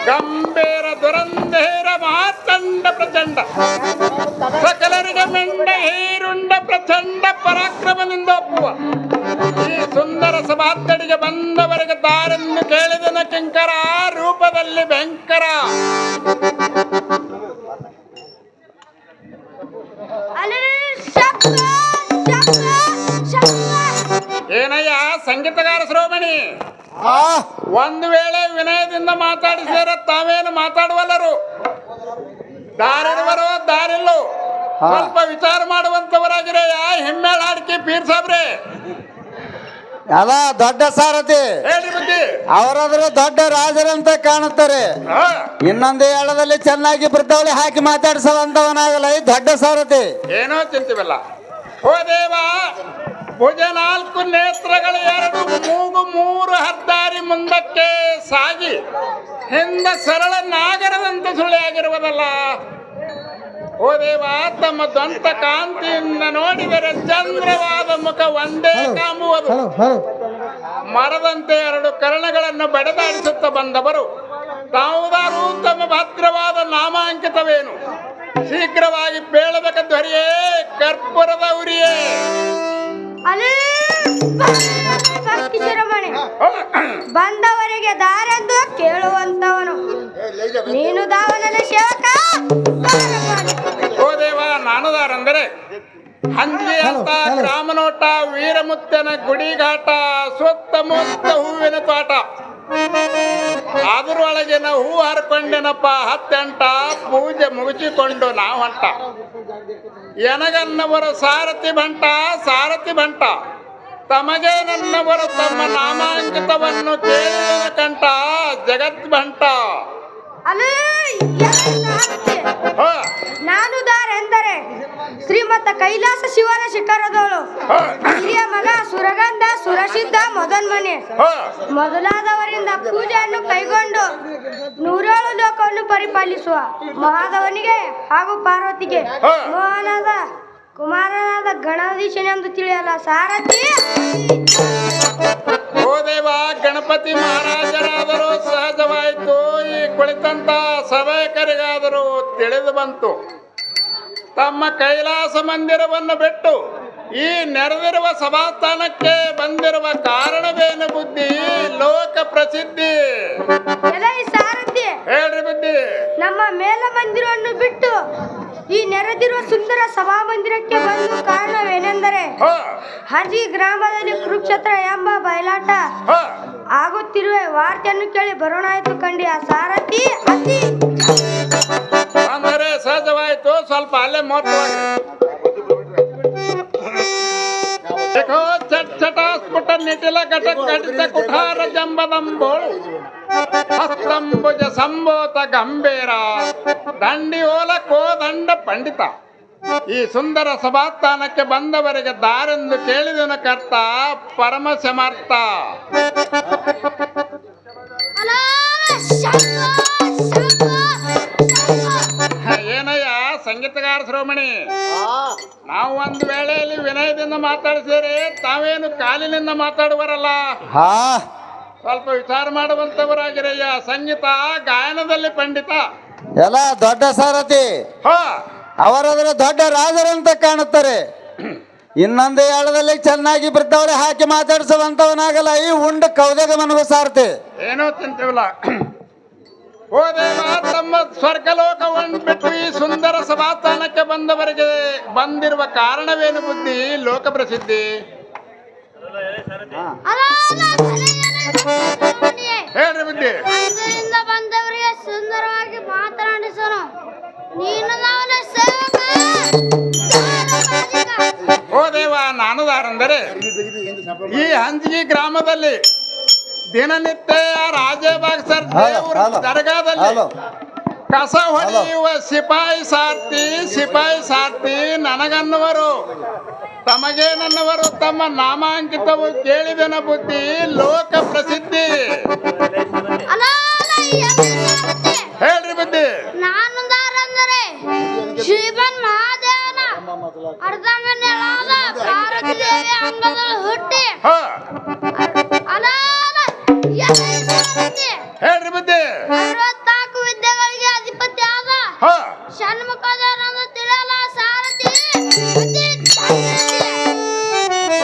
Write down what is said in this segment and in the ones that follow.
ಗಂಭೀರ ದುರಂಧೇರ ಮಾತಂಡ ಪ್ರಚಂಡ ಸಕಲರಿಗೆ ಮೆಂಡ ಹೀರುಂಡ ಪ್ರಚಂಡ ಪರಾಕ್ರಮದಿಂದ ಒಪ್ಪುವ ಈ ಸುಂದರ ಸಭಾತ್ತಡಿಗೆ ಬಂದವರಿಗೆ ದಾರೆಂದು ಕೇಳಿದನ ಕಿಂಕರ ರೂಪದಲ್ಲಿ ಭಯಂಕರ. ಏನಯ್ಯ ಸಂಗೀತಗಾರ ಶ್ರೋಮಣಿ, ಒಂದು ವೇಳೆ ವಿನಯದಿಂದ ಮಾತಾಡಿಸಿದರೆ ತಾವೇನು ಮಾತಾಡುವಲ್ಲರು, ದಾರಿರುವರೋ ದಾರಿಲ್ಲೋ ಸ್ವಲ್ಪ ವಿಚಾರ ಮಾಡುವಂತವರಾಗಿರೆಯ ಹೆಮ್ಮೇಳ ಹಾಡಿಕೆ ಪೀರ್ ಸಾಬ್ರೆ. ಅಲ್ಲ ದೊಡ್ಡ ಸಾರಥಿ ಹೇಳಿ ಬುದ್ಧಿ, ಅವರಾದ್ರೂ ದೊಡ್ಡ ರಾಜರಂತ ಕಾಣುತ್ತಾರೆ. ಇನ್ನೊಂದು ಹೇಳದಲ್ಲಿ ಚೆನ್ನಾಗಿ ಬೃದ್ಧಾವಳಿ ಹಾಕಿ ಮಾತಾಡಿಸುವಂತವನಾಗಲ್ಲ ಈ ದೊಡ್ಡ ಸಾರಥಿ. ಏನೋ ಚಿಂತಿವಲ್ಲ. ಓ ದೇವ, ಭುಜ 4 ನೇತ್ರಗಳು 2 ಮೂಗು 3 ಹರ್ದಾರಿ ಮುಂದಕ್ಕೆ ಸಾಗಿ ಹಿಂದ ಸರಳ ನಾಗರದಂತೆ ಸುಳಿಯಾಗಿರುವುದಲ್ಲ. ಓ ದೇವ, ತಮ್ಮ ದಂತ ಕಾಂತಿಯಿಂದ ನೋಡಿದರೆ ಚಂದ್ರವಾದ ಮುಖ ಒಂದೇ ಕಾಮುವುದು. ಮರದಂತೆ 2 ಕರ್ಣಗಳನ್ನು ಬಡದಾಡಿಸುತ್ತ ಬಂದವರು ತಾವುದಾರು ತಮ್ಮ ಭದ್ರವಾದ ನಾಮಾಂಕಿತವೇನು? ಶೀಘ್ರವಾಗಿ ಬೇಳಬೇಕ ಧ್ವರಿಯೇ, ಕರ್ಪೂರದ ಉರಿಯೇ. ಬಂದವರಿಗೆ ದಾರೆಂದು ಕೇಳುವಂತವನು ನೀನು ದಾವನನ ಸೇವಕ. ಓ ದೇವ, ನಾನು ದಾರಂದರೆ ಹಂದಿ ಅಂತ ರಾಮನೋಟ, ವೀರಮುತ್ತನ ಗುಡಿಗಾಟ, ಸುತ್ತಮುತ್ತ ಹೂವಿನ ತೋಟ, ಅದರೊಳಗಿನ ಹೂ ಹರ್ಕೊಂಡೆನಪ್ಪ 10 ಪೂಜೆ ಮುಗಿಸಿಕೊಂಡು ನಾವು ಹೊಂಟ. ಎನಗನ್ನವರು ಸಾರಥಿ ಬಂಟ, ಸಾರಥಿ ಬಂಟ, ತಮಗೆ ನನ್ನವರು ತಮ್ಮ ನಾಮಾಂಕಿತವನ್ನು ಕೇಳಿದ ಕಂಠ ಜಗತ್ ಬಂಟ. ನಾನು ದಾರೆಂದರೆ ಶ್ರೀಮಂತ ಕೈಲಾಸ ಶಿವನ ಶಿಖರದವಳು, ಹಿರಿಯ ಮಗ ಸುರಗಂಧ ಸುರಸಿದ್ಧ ಮದನ್ಮನೆ ಮೊದಲಾದವರಿಂದ ಪೂಜೆಯನ್ನು ಕೈಗೊಂಡು 107 ಲೋಕವನ್ನು ಪರಿಪಾಲಿಸುವ ಮಹಾದೇವನಿಗೆ ಹಾಗೂ ಪಾರ್ವತಿಗೆ ಮೋಹನದ ಕುಮಾರನಾದ ಗಣಾಧೀಶನೆಂದು ತಿಳಿಯಲ್ಲ ಸಾರಥಿ. ಓ ದೇವ, ಗಣಪತಿ ಮಹಾರಾಜರಾದರೂ ಸಹಜವಾಯಿತು, ಈ ಕುಳಿತಂತ ಸಭಾಯಕರಿಗಾದರೂ ತಿಳಿದು ಬಂತು. ತಮ್ಮ ಕೈಲಾಸ ಮಂದಿರವನ್ನು ಬಿಟ್ಟು ಈ ನೆರೆದಿರುವ ಸಭಾಸ್ಥಾನಕ್ಕೆ ಬಂದಿರುವ ಕಾರಣವೇನು ಬುದ್ಧಿ? ಲೋಕ ಪ್ರಸಿದ್ಧಿ. ಸಾರಥಿ ಹೇಳ್ರಿ ಬುದ್ಧಿ. ನಮ್ಮ ಮೇಲ ಮಂದಿರವನ್ನು ಬಿಟ್ಟು ಈ ನೆರೆದಿರುವ ಸುಂದರ ಸಭಾ ಮಂದಿರಕ್ಕೆ ಬಂದು ಕಾರಣವೇನೆಂದರೆ ಹಂಜಿ ಗ್ರಾಮದಲ್ಲಿ ಕುರುಕ್ಷೇತ್ರ ಎಂಬ ಬಯಲಾಟ ಆಗುತ್ತಿರುವ ವಾರ್ತೆಯನ್ನು ಕೇಳಿ ಬರೋಣಾಯ್ತು ಕಂಡಿ ಆ ಸಾರಥಿ. ಅಂದರೆ ಸಹಜವಾಯಿತು, ಸ್ವಲ್ಪ ಅಲ್ಲೇ ಮೋತ್ವಾಗಿ ಚಟ ಸ್ಫುಟ ನಿಟಿಲ ಘಟ ಘಟಿತ ಕುಠಾರ ಜಂಬದಂಬೋಳು ಹಸ್ತಂಬುಜ ಸಂಬೋತ ಗಂಭೀರ ದಂಡಿ ಓಲ ಕೋದಂಡ ಪಂಡಿತ. ಈ ಸುಂದರ ಸಭಾಸ್ಥಾನಕ್ಕೆ ಬಂದವರಿಗೆ ದಾರೆಂದು ಕೇಳಿದನ ಕರ್ತ ಪರಮ ಸಮರ್ಥ. ಏನಯ್ಯ ಸಂಗೀತಗಾರ ಶ್ರೋಮಣಿ, ನಾವು ಒಂದು ವೇಳೆಯಲ್ಲಿ ವಿನಯದಿಂದ ಮಾತಾಡಿಸಿದರೆ ತಾವೇನು ಕಾಲಿನಿಂದ ಮಾತಾಡುವರಲ್ಲ, ಸ್ವಲ್ಪ ವಿಚಾರ ಮಾಡುವಂತವರಾಗಿರಯ್ಯ. ಸಂಗೀತ ಗಾಯನದಲ್ಲಿ ಪಂಡಿತ. ಎಲ್ಲ ದೊಡ್ಡ ಸಾರಥಿ ಅವರಾದ್ರೆ ದೊಡ್ಡ ರಾಜರಂತ ಕಾಣುತ್ತಾರೆ. ಇನ್ನೊಂದು ಹೇಳದಲ್ಲಿ ಚೆನ್ನಾಗಿ ಬೃದ್ಧಾವಳಿ ಹಾಕಿ ಮಾತಾಡಿಸುವಂತವನಾಗಲ್ಲ ಈ ಉಂಡ ಕೌದಗ ಮನಗು ಸಾರಥಿ. ಏನೋ ತಿಂತೀವಲ್ಲ. ಓ ದೇವ, ತಮ್ಮ ಸ್ವರ್ಗಲೋಕವನ್ನು ಬಿಟ್ಟು ಈ ಸುಂದರ ಸಭಾಸ್ಥಾನಕ್ಕೆ ಬಂದವರಿಗೆ ಬಂದಿರುವ ಕಾರಣವೇನು ಬುದ್ಧಿ? ಲೋಕ ಪ್ರಸಿದ್ಧಿ. ಹೇಳ್ರಿ ಬುದ್ಧಿ. ಬಂದವರಿಗೆ ಸುಂದರವಾಗಿ ಮಾತನಾಡಿಸೋನು ನೀನು ಓ ದೇವ, ನಾನು ದಾರಂದರೆ ಈ ಹಂಜಗಿ ಗ್ರಾಮದಲ್ಲಿ ದಿನನಿತ್ಯ ರಾಜಭಾಗ್ ಸರ್ ದೇವರ ದರ್ಗಾದಲ್ಲಿ ಕಸ ಹೊಡೆಯುವ ಸಿಪಾಯಿ ಸಾರ್ತಿ ನನಗನ್ನುವರು. ತಮಗೆ ನನ್ನವರು ತಮ್ಮ ನಾಮಾಂಕಿತವು ಕೇಳಿದನ ಬುದ್ಧಿ ಲೋಕ ಪ್ರಸಿದ್ಧಿ. ಹೇಳ್ರಿ ಬುದ್ಧಿ. ನಾನು ದಾರಂದರೆ ಶ್ರೀಮನ್ ಮಹಾದೇವನ ಅರ್ಧಂಗನೆಳಾದ ಪಾರ್ವತಿ ದೇವಿ ಅಂಗದಲ್ಲಿ ಹುಟ್ಟಿ ಹೇಳ್ರಿ ಬುದ್ಧಿ. 64 ವಿದ್ಯೆಗಳಿಗೆ ಅಧಿಪತಿ ಆದ ಹ ಷಣ್ಮುಖದೇವರನ್ನು ತಿಳಿಯಲ್ಲ ಸಾರಥಿ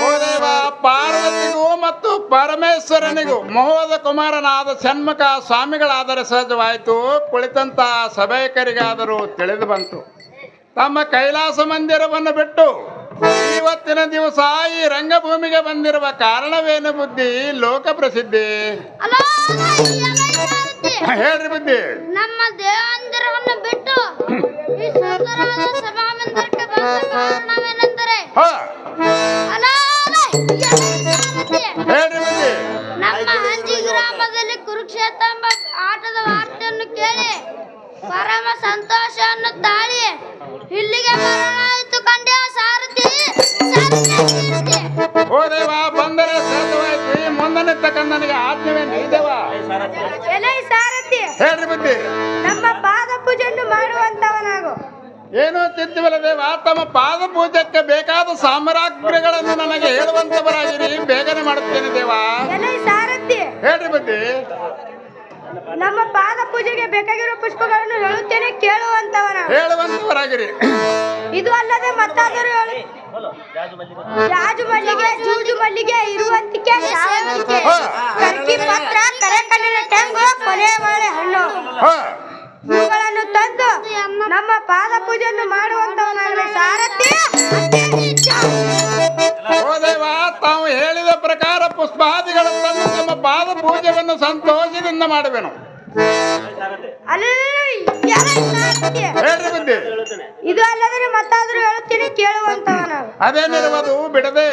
ಓ ದೇವ, ಪಾರ್ವತಿಗೂ ಮತ್ತು ಪರಮೇಶ್ವರನಿಗೂ ಮೋಹದ ಕುಮಾರನಾದ ಷಣ್ಮುಖ ಸ್ವಾಮಿಗಳಾದರೆ ಸಹಜವಾಯಿತು. ಕುಳಿತಂತ ಸಭಾಯಕರಿಗಾದರೂ ತಿಳಿದು ಬಂತು, ತಮ್ಮ ಕೈಲಾಸ ಮಂದಿರವನ್ನು ಬಿಟ್ಟು ಇವತ್ತಿನ ದಿವಸ ಈ ರಂಗಭೂಮಿಗೆ ಬಂದಿರುವ ಕಾರಣವೇನು ಬುದ್ಧಿ? ಲೋಕ ಪ್ರಸಿದ್ಧಿ. ಹೇಳ್ರಿ ಬುದ್ಧಿ. ನಮ್ಮ ದೇವಂದಿರವನ್ನು ಬಿಟ್ಟು ಈ ಸುಂದರವಾದ ಸಭಾಮಂದಿರಕ್ಕೆ ಬಂದ ಕಾರಣವೇನೆಂದರೆ ಹೇಳ್ರಿ ಬುದ್ಧಿ. ನಮ್ಮ ಹಂಜಿ ಗ್ರಾಮದಲ್ಲಿ ಕುರುಕ್ಷೇತ್ರ ಎಂಬ ಆಟದ ವಾರ್ತೆಯನ್ನು ಕೇಳಿ ಪರಮ ಸಂತೋಷವನ್ನು ತಾಳಿ ಇಲ್ಲಿಗೆ ಬರಲಾಯಿತು ಕಂಡ್ಯ ಸಾರಥಿ. ಓ ದೇವ, ಬಂದರೆ ಸಹಜವಾಯ್ತು. ಮುಂದನಿರ್ತಕ್ಕ ನನಗೆ ಆಜ್ಞೆವೇನು ದೇವ? ಸಾರಥಿ ಹೇಳ್ರಿ ಬುದ್ಧಿ. ನಮ್ಮ ಪಾದ ಪೂಜೆಯನ್ನು ಮಾಡುವಂತವನಾಗು. ಏನು ಚಿಂತಿವಲ್ಲ ದೇವ, ತಮ್ಮ ಪಾದ ಪೂಜೆಗೆ ಬೇಕಾದ ಸಾಮಗ್ರಿಗಳನ್ನು ನನಗೆ ಹೇಳುವಂತವರಾಗಿರಿ, ಬೇಗನೆ ಮಾಡುತ್ತೇನೆ ದೇವ. ಸಾರಥಿ ಹೇಳ್ರಿ ಬುದ್ಧಿ. ನಮ್ಮ ಪಾದ ಪೂಜೆಗೆ ಬೇಕಾಗಿರುವ ಪುಷ್ಪಗಳನ್ನು ಹೇಳುತ್ತೇನೆ, ಹೇಳುವಂತವರಾಗಿರಿ. ಇದು ಅಲ್ಲದೆ ಮತ್ತಾದರೂ ಹೇಳಿ. ಜಾಜು ಮಲ್ಲಿಗೆ, ಜೂಜು ಮಲ್ಲಿಗೆ, ಇರುವಂತಿಕೆ, ಶಾವಂತಿಗೆ, ಕರ್ಕಿ ಪತ್ರ, ಕರೆಕಣ್ಣಿನ ಟೆಂಗು, ಕೊನೆ ಬಾಳೆ ಹಣ್ಣು ಇವುಗಳನ್ನು ತಂದು ನಮ್ಮ ಪಾದ ಪೂಜೆಯನ್ನು ಮಾಡುವಂತವನಾಗಲಿ ಸಾರಥಿ. ಓ ದೇವ, ತಾವು ಹೇಳಿದ ಪ್ರಕಾರ ಪುಷ್ಪಾದಿಗಳನ್ನು ತಂದು ನಮ್ಮ ಪಾದ ಪೂಜೆಯನ್ನು ಸಂತೋಷದಿಂದ ಮಾಡುವೆನು. ಹೇಳ್ರಿ ಬುದ್ಧಿ. ಇದು ಅಲ್ಲದೆ ಮತ್ತಾದರೂ ಹೇಳುತ್ತೀನಿ, ಕೇಳುವಂತವನ. ಅದೇನಿರುವುದು ಬಿಡದೆ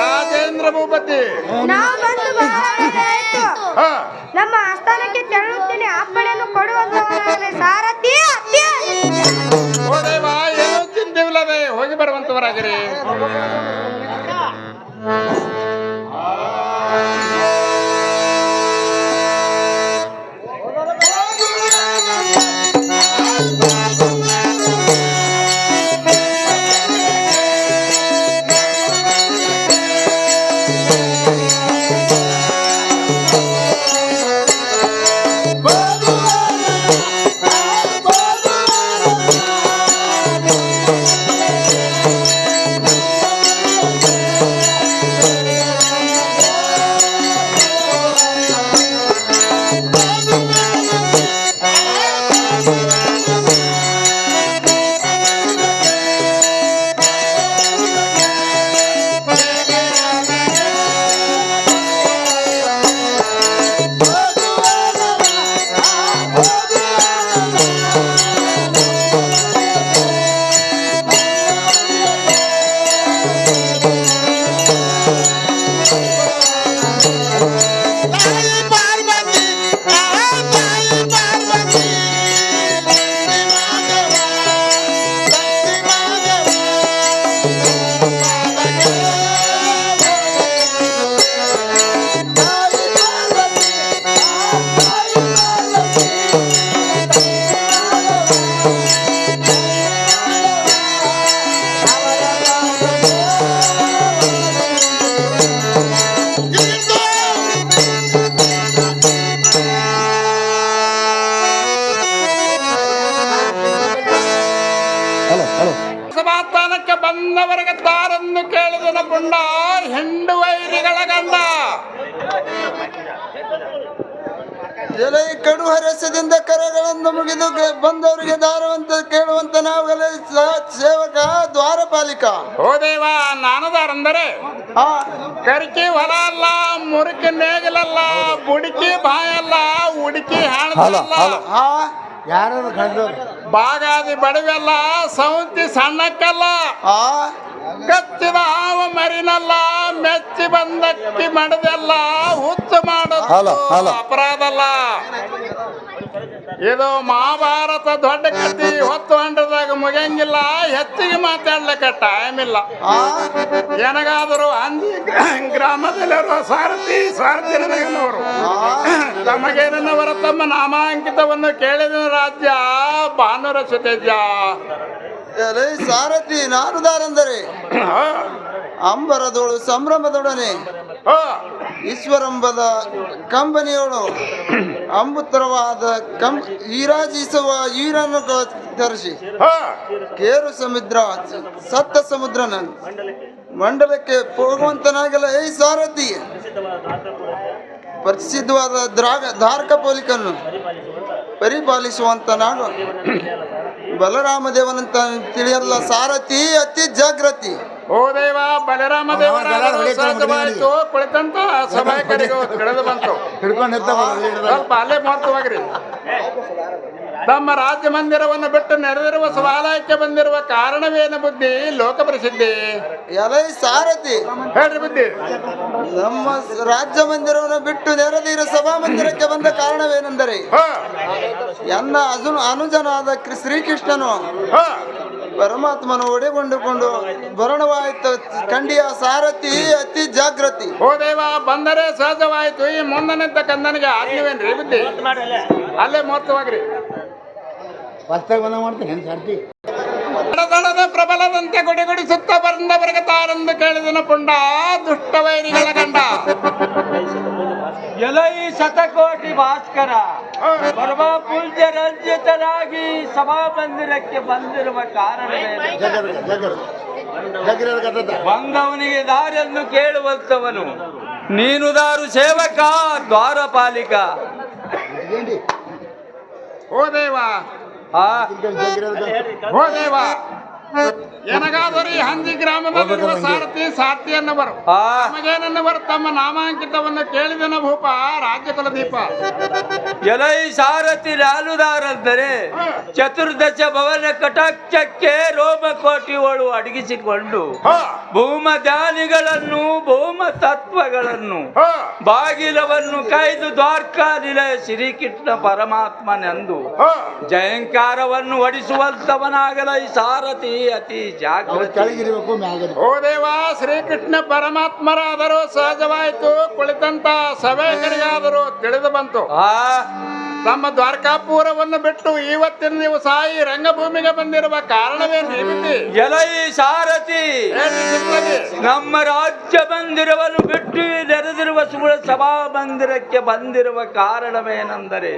ರಾಜೇಂದ್ರ ಭೂಪತಿ, ನಾವು ಬಂದು ಬಹಳಾಯಿತು. ನಮ್ಮ ಆಸ್ಥಾನಕ್ಕೆ ತೆರಳುತ್ತೇನೆ, ಅಪ್ಪಣೆಯನ್ನು ಕೊಡುವಂತವನಾಗಲಿ ಸಾರಥಿ. ಓ ದೇವ, ಏನೂ ಚಿಂತೆವಿಲ್ಲದೆ ಹೋಗಿ ಬರುವಂತವರಾಗಿರಿ. ಪುಂಡ ಹೆಂಡು ವೈರಿಗಳ ಗಂಡ. ಎಲೆ ಕಡು ಹರಸದಿಂದ ಕರೆಗಳನ್ನು ಮುಗಿದು ಬಂದವರಿಗೆ ದಾರವಂತ ಕೇಳುವಂತ ನಾವುಗಳ ಸೇವಕ ದ್ವಾರಪಾಲಿಕ. ಓ ದೇವ, ನಾನದಾರಂದರೆ ಕರಿಕಿ ಹೊಲ ಅಲ್ಲ, ಮುರುಕಿ ನೇಗಿಲಲ್ಲ, ಬುಡುಕಿ ಬಾಯಲ್ಲ, ಉಡುಕಿ ಹಾಳಲ್ಲ, ಬಾಗಾದಿ ಬಡವೆಲ್ಲ, ಸೌಂತಿ ಸಣ್ಣಕ್ಕಲ್ಲ, ಕಚ್ಚಿದ ಹಾವ ಮರಿನಲ್ಲ, ಮೆಚ್ಚಿ ಬಂದಕ್ಕಿ ಮಡದೆಲ್ಲ, ಹುಚ್ಚು ಮಾಡೋದು ಅಪರಾಧ ಅಲ್ಲ. ಇದು ಮಹಾಭಾರತ ದೊಡ್ಡ ಕತ್ತಿ, ಹೊತ್ತು ಹಂಡ್ರದಾಗ ಮುಗಿಯಂಗಿಲ್ಲ, ಹೆಚ್ಚಿಗೆ ಮಾತಾಡ್ಲಿಕ್ಕೆ ಟೈಮ್ ಇಲ್ಲ. ಏನಾಗಾದರೂ ಅಂದಿ ಗ್ರಾಮದಲ್ಲಿರುವ ಸಾರಥಿ ನನಗನವರು ತಮಗೇನವರ ತಮ್ಮ ನಾಮಾಂಕಿತವನ್ನು ಕೇಳಿದ ರಾಜ್ಯ ಭಾನುರ ಸುತೇಜ. ಸಾರಥಿ ನಾನುದಾರೆಂದರೆ ಅಂಬರದೋಳು ಸಂಭ್ರಮದೊಡನೆ ಈಶ್ವರಂಬದ ಕಂಬನಿಯೋಳು ಅಂಬುತ್ತರವಾದ ಈರಾಜಿಸುವ ಈರನ್ನು ಧರಿಸಿ ಕೇರು ಸಮುದ್ರ ಸತ್ತ ಸಮುದ್ರನ ಮಂಡಲಕ್ಕೆ ಹೋಗುವಂತನಾಗಲ್ಲ ಈ ಸಾರಥಿ ಪ್ರಸಿದ್ಧವಾದ ಧಾರ್ಕ ಪೋಲಿಕನ್ನು ಪರಿಪಾಲಿಸುವಂತ ನಾಡು ಬಲರಾಮ ದೇವನಂತ ತಿಳಿಯಲ್ಲ ಸಾರಥಿ ಅತಿ ಜಾಗೃತಿ. ಓ ದೇವ, ಬಲರಾಮ ದೇವರಾಯಿತು ಕುಳಿತಂತ ಸಭಾಯಕರಿಗೆ ತಿಳಿದು ಬಂತು. ಸ್ವಲ್ಪ ಅಲ್ಲೇ ಮಹತ್ವವಾಗ್ರಿ. ತಮ್ಮ ರಾಜ್ಯ ಮಂದಿರವನ್ನು ಬಿಟ್ಟು ನೆರೆದಿರುವ ಶಿವಾಲಯಕ್ಕೆ ಬಂದಿರುವ ಕಾರಣವೇನು ಬುದ್ಧಿ? ಲೋಕ ಪ್ರಸಿದ್ಧಿ. ಎಲೈ ಸಾರಥಿ ಹೇಳ್ರಿ ಬುದ್ಧಿ. ನಮ್ಮ ರಾಜ್ಯ ಮಂದಿರವನ್ನು ಬಿಟ್ಟು ನೆರೆದಿರುವ ಸಭಾ ಮಂದಿರಕ್ಕೆ ಬಂದ ಕಾರಣವೇನೆಂದರೆ ಎನ್ನ ಅನುಜನಾದ ಶ್ರೀಕೃಷ್ಣನು ಪರಮಾತ್ಮನು ಒಡೆಗೊಂಡುಕೊಂಡು ಬರಣವಾಯಿತು ಕಂಡಿಯ ಸಾರಥಿ ಅತಿ ಜಾಗೃತಿ. ಓ ದೇವ, ಬಂದರೆ ಸಹಜವಾಯಿತು. ಈ ಮುಂದನಿದ್ದ ಕಂದನಿಗೆ ಆಜ್ಞವೇನ್ರಿ ಬುದ್ಧಿ? ಅಲ್ಲೇ ಮಹತ್ವವಾಗ್ರಿ. ದಡದಡದ ಪ್ರಬಲದಂತೆ ಗುಡಿಗುಡಿಸುತ್ತ ಬಂದವರಿಗೆ ತಾರೆಂದು ಕೇಳಿದನು ಪುಂಡ ದುಷ್ಟ ವೈರಿಗಳ ಗಂಡ. ಎಲೈ ಶತಕೋಟಿ ಭಾಸ್ಕರ ಪರಮ ಪೂಜ್ಯ ರಂಜಿತನಾಗಿ ಸಭಾ ಮಂದಿರಕ್ಕೆ ಬಂದಿರುವ ಕಾರಣ ಬಂದವನಿಗೆ ದಾರಿಯನ್ನು ಕೇಳುವಂತವನು ನೀನು ದಾರು ಸೇವಕ ದ್ವಾರಪಾಲಿಕ. ಓ ದೇವ, ಓ ದೇವ, ಏನಗಾದರೂ ಈ ಹಂದಿ ಗ್ರಾಮದಲ್ಲಿರುವ ಸಾರಥಿಯನ್ನವರು ನಮಗೇನನ್ನವರು ತಮ್ಮ ನಾಮಾಂಕಿತವನ್ನು ಕೇಳಿದನ ಭೂಪ ರಾಜ್ಯಕುಲ ದೀಪ. ಎಲೈ ಸಾರಥಿ ಲಾಲುದಾರಂದರೆ ಚತುರ್ದಶ ಭವನ ಕಟಾಕ್ಷಕ್ಕೆ ರೋಮಕೋಟಿಗಳು ಅಡಗಿಸಿಕೊಂಡು ಭೂಮ ಧ್ಯಾನಿಗಳನ್ನು ಭೂಮ ತತ್ವಗಳನ್ನು ಬಾಗಿಲವನ್ನು ಕಾಯ್ದು ದ್ವಾರಕಾನಿಲಯ ಶ್ರೀಕೃಷ್ಣ ಪರಮಾತ್ಮನೆಂದು ಜಯಂಕಾರವನ್ನು ಹೊಡಿಸುವಂತವನಾಗಲ ಈ ಸಾರಥಿ ಅತಿ ಜಾಗೃತಿ. ಓ ದೇವ, ಶ್ರೀಕೃಷ್ಣ ಪರಮಾತ್ಮರಾದರೂ ಸಹಜವಾಯಿತು, ಕುಳಿತಂತ ಸಭೆಯರಿಗಾದರೂ ತಿಳಿದು ಬಂತು. ತಮ್ಮ ದ್ವಾರಕಾಪುರವನ್ನು ಬಿಟ್ಟು ಇವತ್ತಿನ ದಿವಸ ಈ ರಂಗಭೂಮಿಗೆ ಬಂದಿರುವ ಕಾರಣವೇನು? ಎಲೈ ಸಾರಥಿ, ನಮ್ಮ ರಾಜ್ಯ ಮಂದಿರವನ್ನು ಬಿಟ್ಟು ನೆರೆದಿರುವ ಸಭಾ ಮಂದಿರಕ್ಕೆ ಬಂದಿರುವ ಕಾರಣವೇನೆಂದರೆ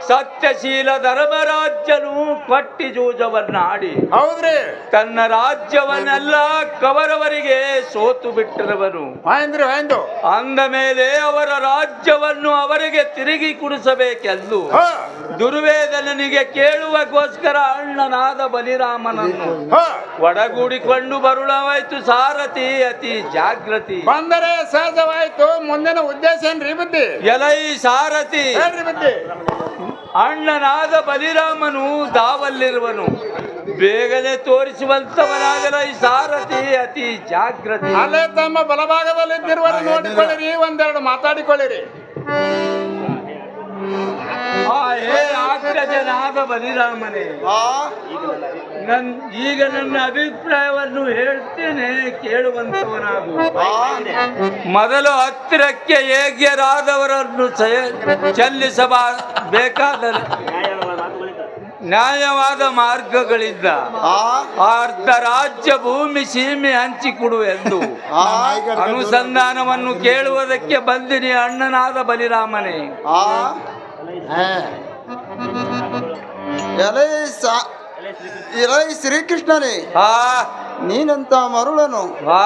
ಸತ್ಯಶೀಲ ಧರ್ಮರಾಜ್ಯನು ಪಟ್ಟಿ ಜೂಜವನ್ನಾಡಿ ಹೌದ್ರಿ ತನ್ನ ರಾಜ್ಯವನ್ನೆಲ್ಲ ಕವರವರಿಗೆ ಸೋತು ಬಿಟ್ಟಿರುವನು. ಅಂದ ಮೇಲೆ ಅವರ ರಾಜ್ಯವನ್ನು ಅವರಿಗೆ ತಿರುಗಿ ಕೊಡಿಸಬೇಕೆಂದು ದುರ್ವೇದನಿಗೆ ಕೇಳುವಗೋಸ್ಕರ ಅಣ್ಣನಾದ ಬಲಿರಾಮನನ್ನು ಒಡಗೂಡಿಕೊಂಡು ಬರುಳವಾಯ್ತು ಸಾರಥಿ ಅತಿ ಜಾಗೃತಿ. ಬಂದರೆ ಸಹಜವಾಯ್ತು, ಮುಂದಿನ ಉದ್ದೇಶ ಏನ್ರಿ ಬುದ್ಧಿ? ಎಲೈ ಸಾರಥಿ, ಅಣ್ಣನಾದ ಬಲಿರಾಮನು ದಾವಲ್ಲಿರುವನು, ಬೇಗನೆ ತೋರಿಸುವಂತವನಾಗಲ ಈ ಸಾರಥಿ ಅತಿ ಜಾಗೃತಿ. ಅಲ್ಲೇ ತಮ್ಮ ಬಲಭಾಗದಲ್ಲಿದ್ದಿರುವರು ನೋಡಿಕೊಳ್ಳಿರಿ, ಒಂದೆರಡು ಮಾತಾಡಿಕೊಳ್ಳಿರಿ. ಆಗ್ರಜನಾದ ಬಲಿರಾಮನೇ, ಈಗ ನನ್ನ ಅಭಿಪ್ರಾಯವನ್ನು ಹೇಳ್ತೇನೆ, ಕೇಳುವಂತವನಾಗು. ಮೊದಲು ಹತ್ತಿರಕ್ಕೆ ಯೋಗ್ಯರಾದವರನ್ನು ಚೆಲ್ಲಿಸಬೇಕಾದ ನ್ಯಾಯವಾದ ಮಾರ್ಗಗಳಿಂದ ಅರ್ಧ ರಾಜ್ಯ ಭೂಮಿ ಸೀಮೆ ಹಂಚಿಕೊಡು ಎಂದು ಅನುಸಂಧಾನವನ್ನು ಕೇಳುವುದಕ್ಕೆ ಬಂದಿನಿ ಅಣ್ಣನಾದ ಬಲಿರಾಮನೇ. ಎಲೈ ಶ್ರೀಕೃಷ್ಣನೇ, ನೀನಂತ ಮರುಳನು ಆ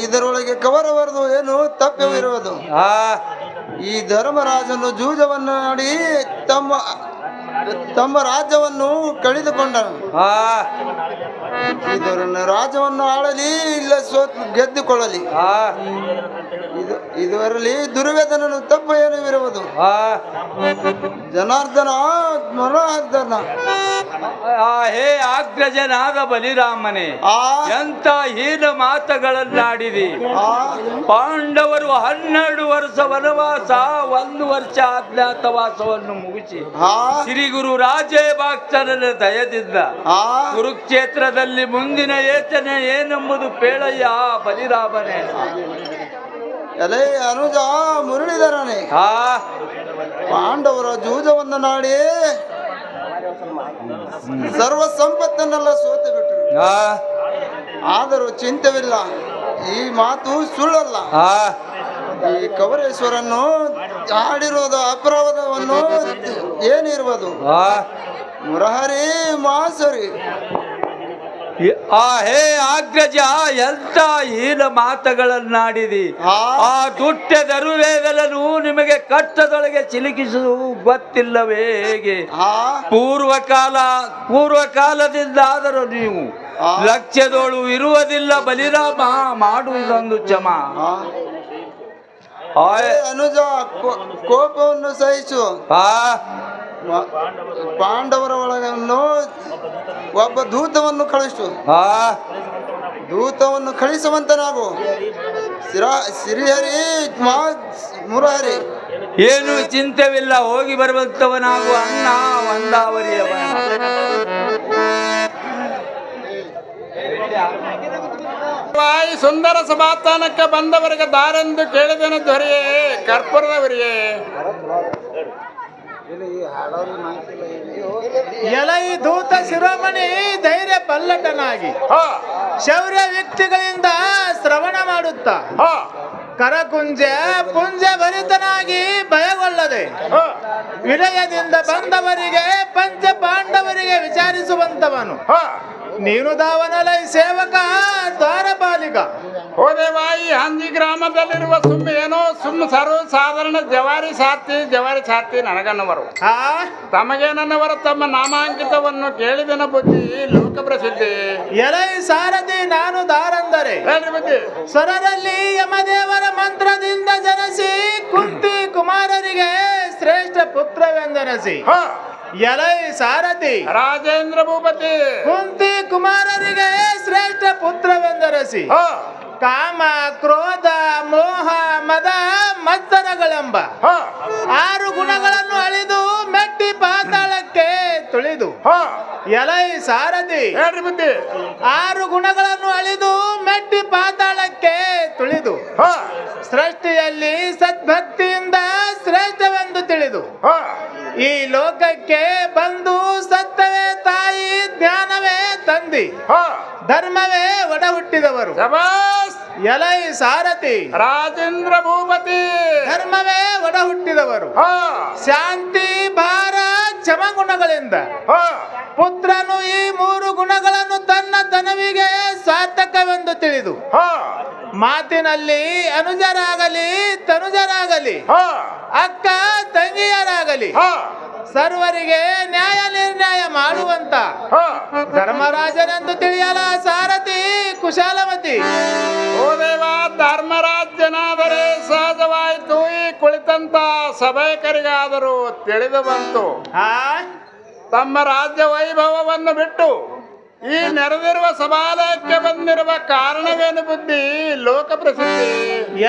ಇದರೊಳಗೆ ಕವರವರದು ಏನು ತಪ್ಪಿರುವುದು. ಆ ಈ ಧರ್ಮರಾಜನು ಜೂಜವನ್ನು ಮಾಡಿ ತಮ್ಮ ರಾಜ್ಯವನ್ನು ಕಳೆದುಕೊಂಡನು. ಆ ಇದರನ್ನು ರಾಜ್ಯವನ್ನು ಆಳಲಿ ಇಲ್ಲ ಗೆದ್ದುಕೊಳ್ಳಲಿ. ಆ ಇದರಲ್ಲಿ ದುರ್ಯೋಧನನು ತಪ್ಪು ಏನು ಇರುವುದು. ಆ ಜನಾರ್ದನ ಮನೋರ್ಧನ ಹೇ ಅಗ್ರಜನಾದ ಬಲಿರಾಮನೇ, ಎಂತ ಹೀನ ಮಾತುಗಳನ್ನಾಡಿದಿ. ಪಾಂಡವರು 12 ವರ್ಷ ವನವಾಸ, 1 ವರ್ಷ ಅಜ್ಞಾತವಾಸವನ್ನು ಮುಗಿಸಿ ಶ್ರೀ ಗುರು ರಾಜಭಕ್ತನ ದಯದಿಂದ ಕುರುಕ್ಷೇತ್ರದಲ್ಲಿ ಮುಂದಿನ ಯೋಚನೆ ಏನೆಂಬುದು ಪೇಳಯ್ಯ ಬಲಿರಾಮನೇ. ಎಲೆ ಅನುಜ ಮುರಳಿಧರನೇ, ಪಾಂಡವರ ಜೂಜವನ್ನು ನಾಡಿ ಸರ್ವ ಸಂಪತ್ತನ್ನೆಲ್ಲ ಸೋತು ಬಿಟ್ಟರು. ಆದರೂ ಚಿಂತೆವಿಲ್ಲ, ಈ ಮಾತು ಸುಳ್ಳಲ್ಲ. ಈ ಕವರೇಶ್ವರನ್ನು ಆಡಿರುವುದು ಅಪರಾಧವನ್ನು ಏನಿರುವುದು. ಮುರಹರಿ ಮಾಸರಿ ಹೇ ಅಗ್ರಜ, ಎಂತ ಹೀನ ಮಾತುಗಳನ್ನಾಡಿದಿ. ಆ ದುಷ್ಟ ದರುವೇದಲನು ನಿಮಗೆ ಕಷ್ಟದೊಳಗೆ ಸಿಲುಕಿಸುವುದು ಗೊತ್ತಿಲ್ಲವೇ ಹೇಗೆ? ಪೂರ್ವಕಾಲದಿಂದಾದರೂ ನೀವು ಲಕ್ಷ್ಯದೋಳು ಇರುವುದಿಲ್ಲ ಬಲಿರಾಮ, ಮಾಡುವುದೊಂದು ಕ್ಷಮ. ಅನುಜ ಕೋಪವನ್ನು ಸಹಿಸು. ಪಾಂಡವರ ಒಳಗನ್ನು ಒಬ್ಬ ದೂತವನ್ನು ಕಳಿಸು. ದೂತವನ್ನು ಕಳಿಸುವಂತನಾಗು. ಶ್ರೀಹರಿ ಮುರಹರಿ, ಏನು ಚಿಂತೆವಿಲ್ಲ, ಹೋಗಿ ಬರುವಂತವನಾಗು ಅಣ್ಣ ಒಂದಾವರಿಯ. ಸುಂದರ ಸಭಾಸ್ಥಾನಕ್ಕೆ ಬಂದವರಿಗೆ ದಾರೆಂದು ಕೇಳಿದನು ದೊರೆಯೇ, ಕರ್ಪೂರದವರಿಯೇ. ಎಲೈ ದೂತ ಶಿರೋಮಣಿ ಧೈರ್ಯ ಪಲ್ಲಟನಾಗಿ ಶೌರ್ಯ ವ್ಯಕ್ತಿಗಳಿಂದ ಶ್ರವಣ ಮಾಡುತ್ತಾ ಕರಕುಂಜ ಪುಂಜ ಭರಿತನಾಗಿ ಭಯಗೊಳ್ಳದೆ ವಿನಯದಿಂದ ಬಂದವರಿಗೆ ಪಂಚ ಪಾಂಡವರಿಗೆ ವಿಚಾರಿಸುವಂತವನು ನೀನು ದಾವನಲೈ ಸೇವಕ ದ್ವಾರಪಾಲಿಕ. ಹೋದೇವಾಯಿ ಹಂದಿ ಗ್ರಾಮದಲ್ಲಿರುವ ಸುಮ್ಮ ಸಾಧಾರಣ ಜವಾರಿ ಸಾರ್ಥಿ ನನಗನ್ನವರು. ತಮಗೇನನ್ನವರು ತಮ್ಮ ನಾಮಾಂಕಿತವನ್ನು ಕೇಳಿದನ ಬುದ್ಧಿ ಲೋಕ ಪ್ರಸಿದ್ಧಿ. ಎಲೈ ಸಾರಥಿ ನಾನು ದಾರಂದರೆ ಹೇಳ್ರಿ ಬುದ್ಧಿ. ಸ್ವರದಲ್ಲಿ ಯಮದೇವರ ಮಂತ್ರದಿಂದ ಜನಸಿ ಕುಂತಿ ಕುಮಾರರಿಗೆ ಶ್ರೇಷ್ಠ ಪುತ್ರವೆಂದೆನಸಿ. ಎಲೈ ಸಾರಥಿ ರಾಜೇಂದ್ರ ಭೂಪತಿ ಕುಂತಿ ಕುಮಾರರಿಗೆ ಶ್ರೇಷ್ಠ ಪುತ್ರವೆಂದರಸಿ. ಕಾಮ ಕ್ರೋಧ ಮೋಹ ಮದ ಮತ್ಸರಗಳೆಂಬ 6 ಗುಣಗಳನ್ನು ಅಳಿದು ಮೆಟ್ಟಿ ಪಾತಾಳಕ್ಕೆ ತುಳಿದು. ಎಲೈ ಸಾರಥಿ 6 ಗುಣಗಳನ್ನು ಅಳಿದು ಮೆಟ್ಟಿ ಪಾತಾಳಕ್ಕೆ ತುಳಿದು ಸೃಷ್ಟಿಯಲ್ಲಿ ಸದ್ಭಕ್ತಿಯಿಂದ ಶ್ರೇಷ್ಠವೆಂದು ತಿಳಿದು ಈ ಲೋಕಕ್ಕೆ ಬಂದು ಸತ್ತವೇ ತಾಯಿ ಜ್ಞಾನವೇ ತಂದಿ ಧರ್ಮವೇ ಒಡ ಹುಟ್ಟಿದವರು. ಎಲೈ ಸಾರಥಿ ರಾಜೇಂದ್ರ ಭೂಪತಿ ಧರ್ಮವೇ ಒಡ ಹುಟ್ಟಿದವರು. ಶಾಂತಿ ಭಾರ ಕ್ಷಮ ಗುಣಗಳಿಂದ ಪುತ್ರನು ಈ 3 ಗುಣಗಳನ್ನು ತನ್ನ ತನವಿಗೆ ಸಾರ್ಥಕವೆಂದು ತಿಳಿದು ಮಾತಿನಲ್ಲಿ ಅನುಜರಾಗಲಿ ತನುಜರಾಗಲಿ ಅಕ್ಕ ತಂಗಿಯರಾಗಲಿ ಸರ್ವರಿಗೆ ನ್ಯಾಯ ನಿರ್ಣಯ ಮಾಡುವಂತ ಧರ್ಮರಾಜನೆಂದು ತಿಳಿಯಲ ಸಾರಥಿ ಕುಶಾಲವತಿ. ಓ ದೇವ, ಧರ್ಮರಾಜನಾದರೆ ಸಹಜವಾಯಿತು, ಈ ಕುಳಿತಂತ ಸಭಾಯಕರಿಗಾದರೂ ತಿಳಿದು ಬಂತು. ತಮ್ಮ ರಾಜ್ಯ ವೈಭವವನ್ನು ಬಿಟ್ಟು ಈ ನೆರೆದಿರುವ ಸಭಾಲಯಕ್ಕೆ ಬಂದಿರುವ ಕಾರಣವೇನು ಬುದ್ಧಿ ಲೋಕ ಪ್ರಸಿದ್ಧಿ.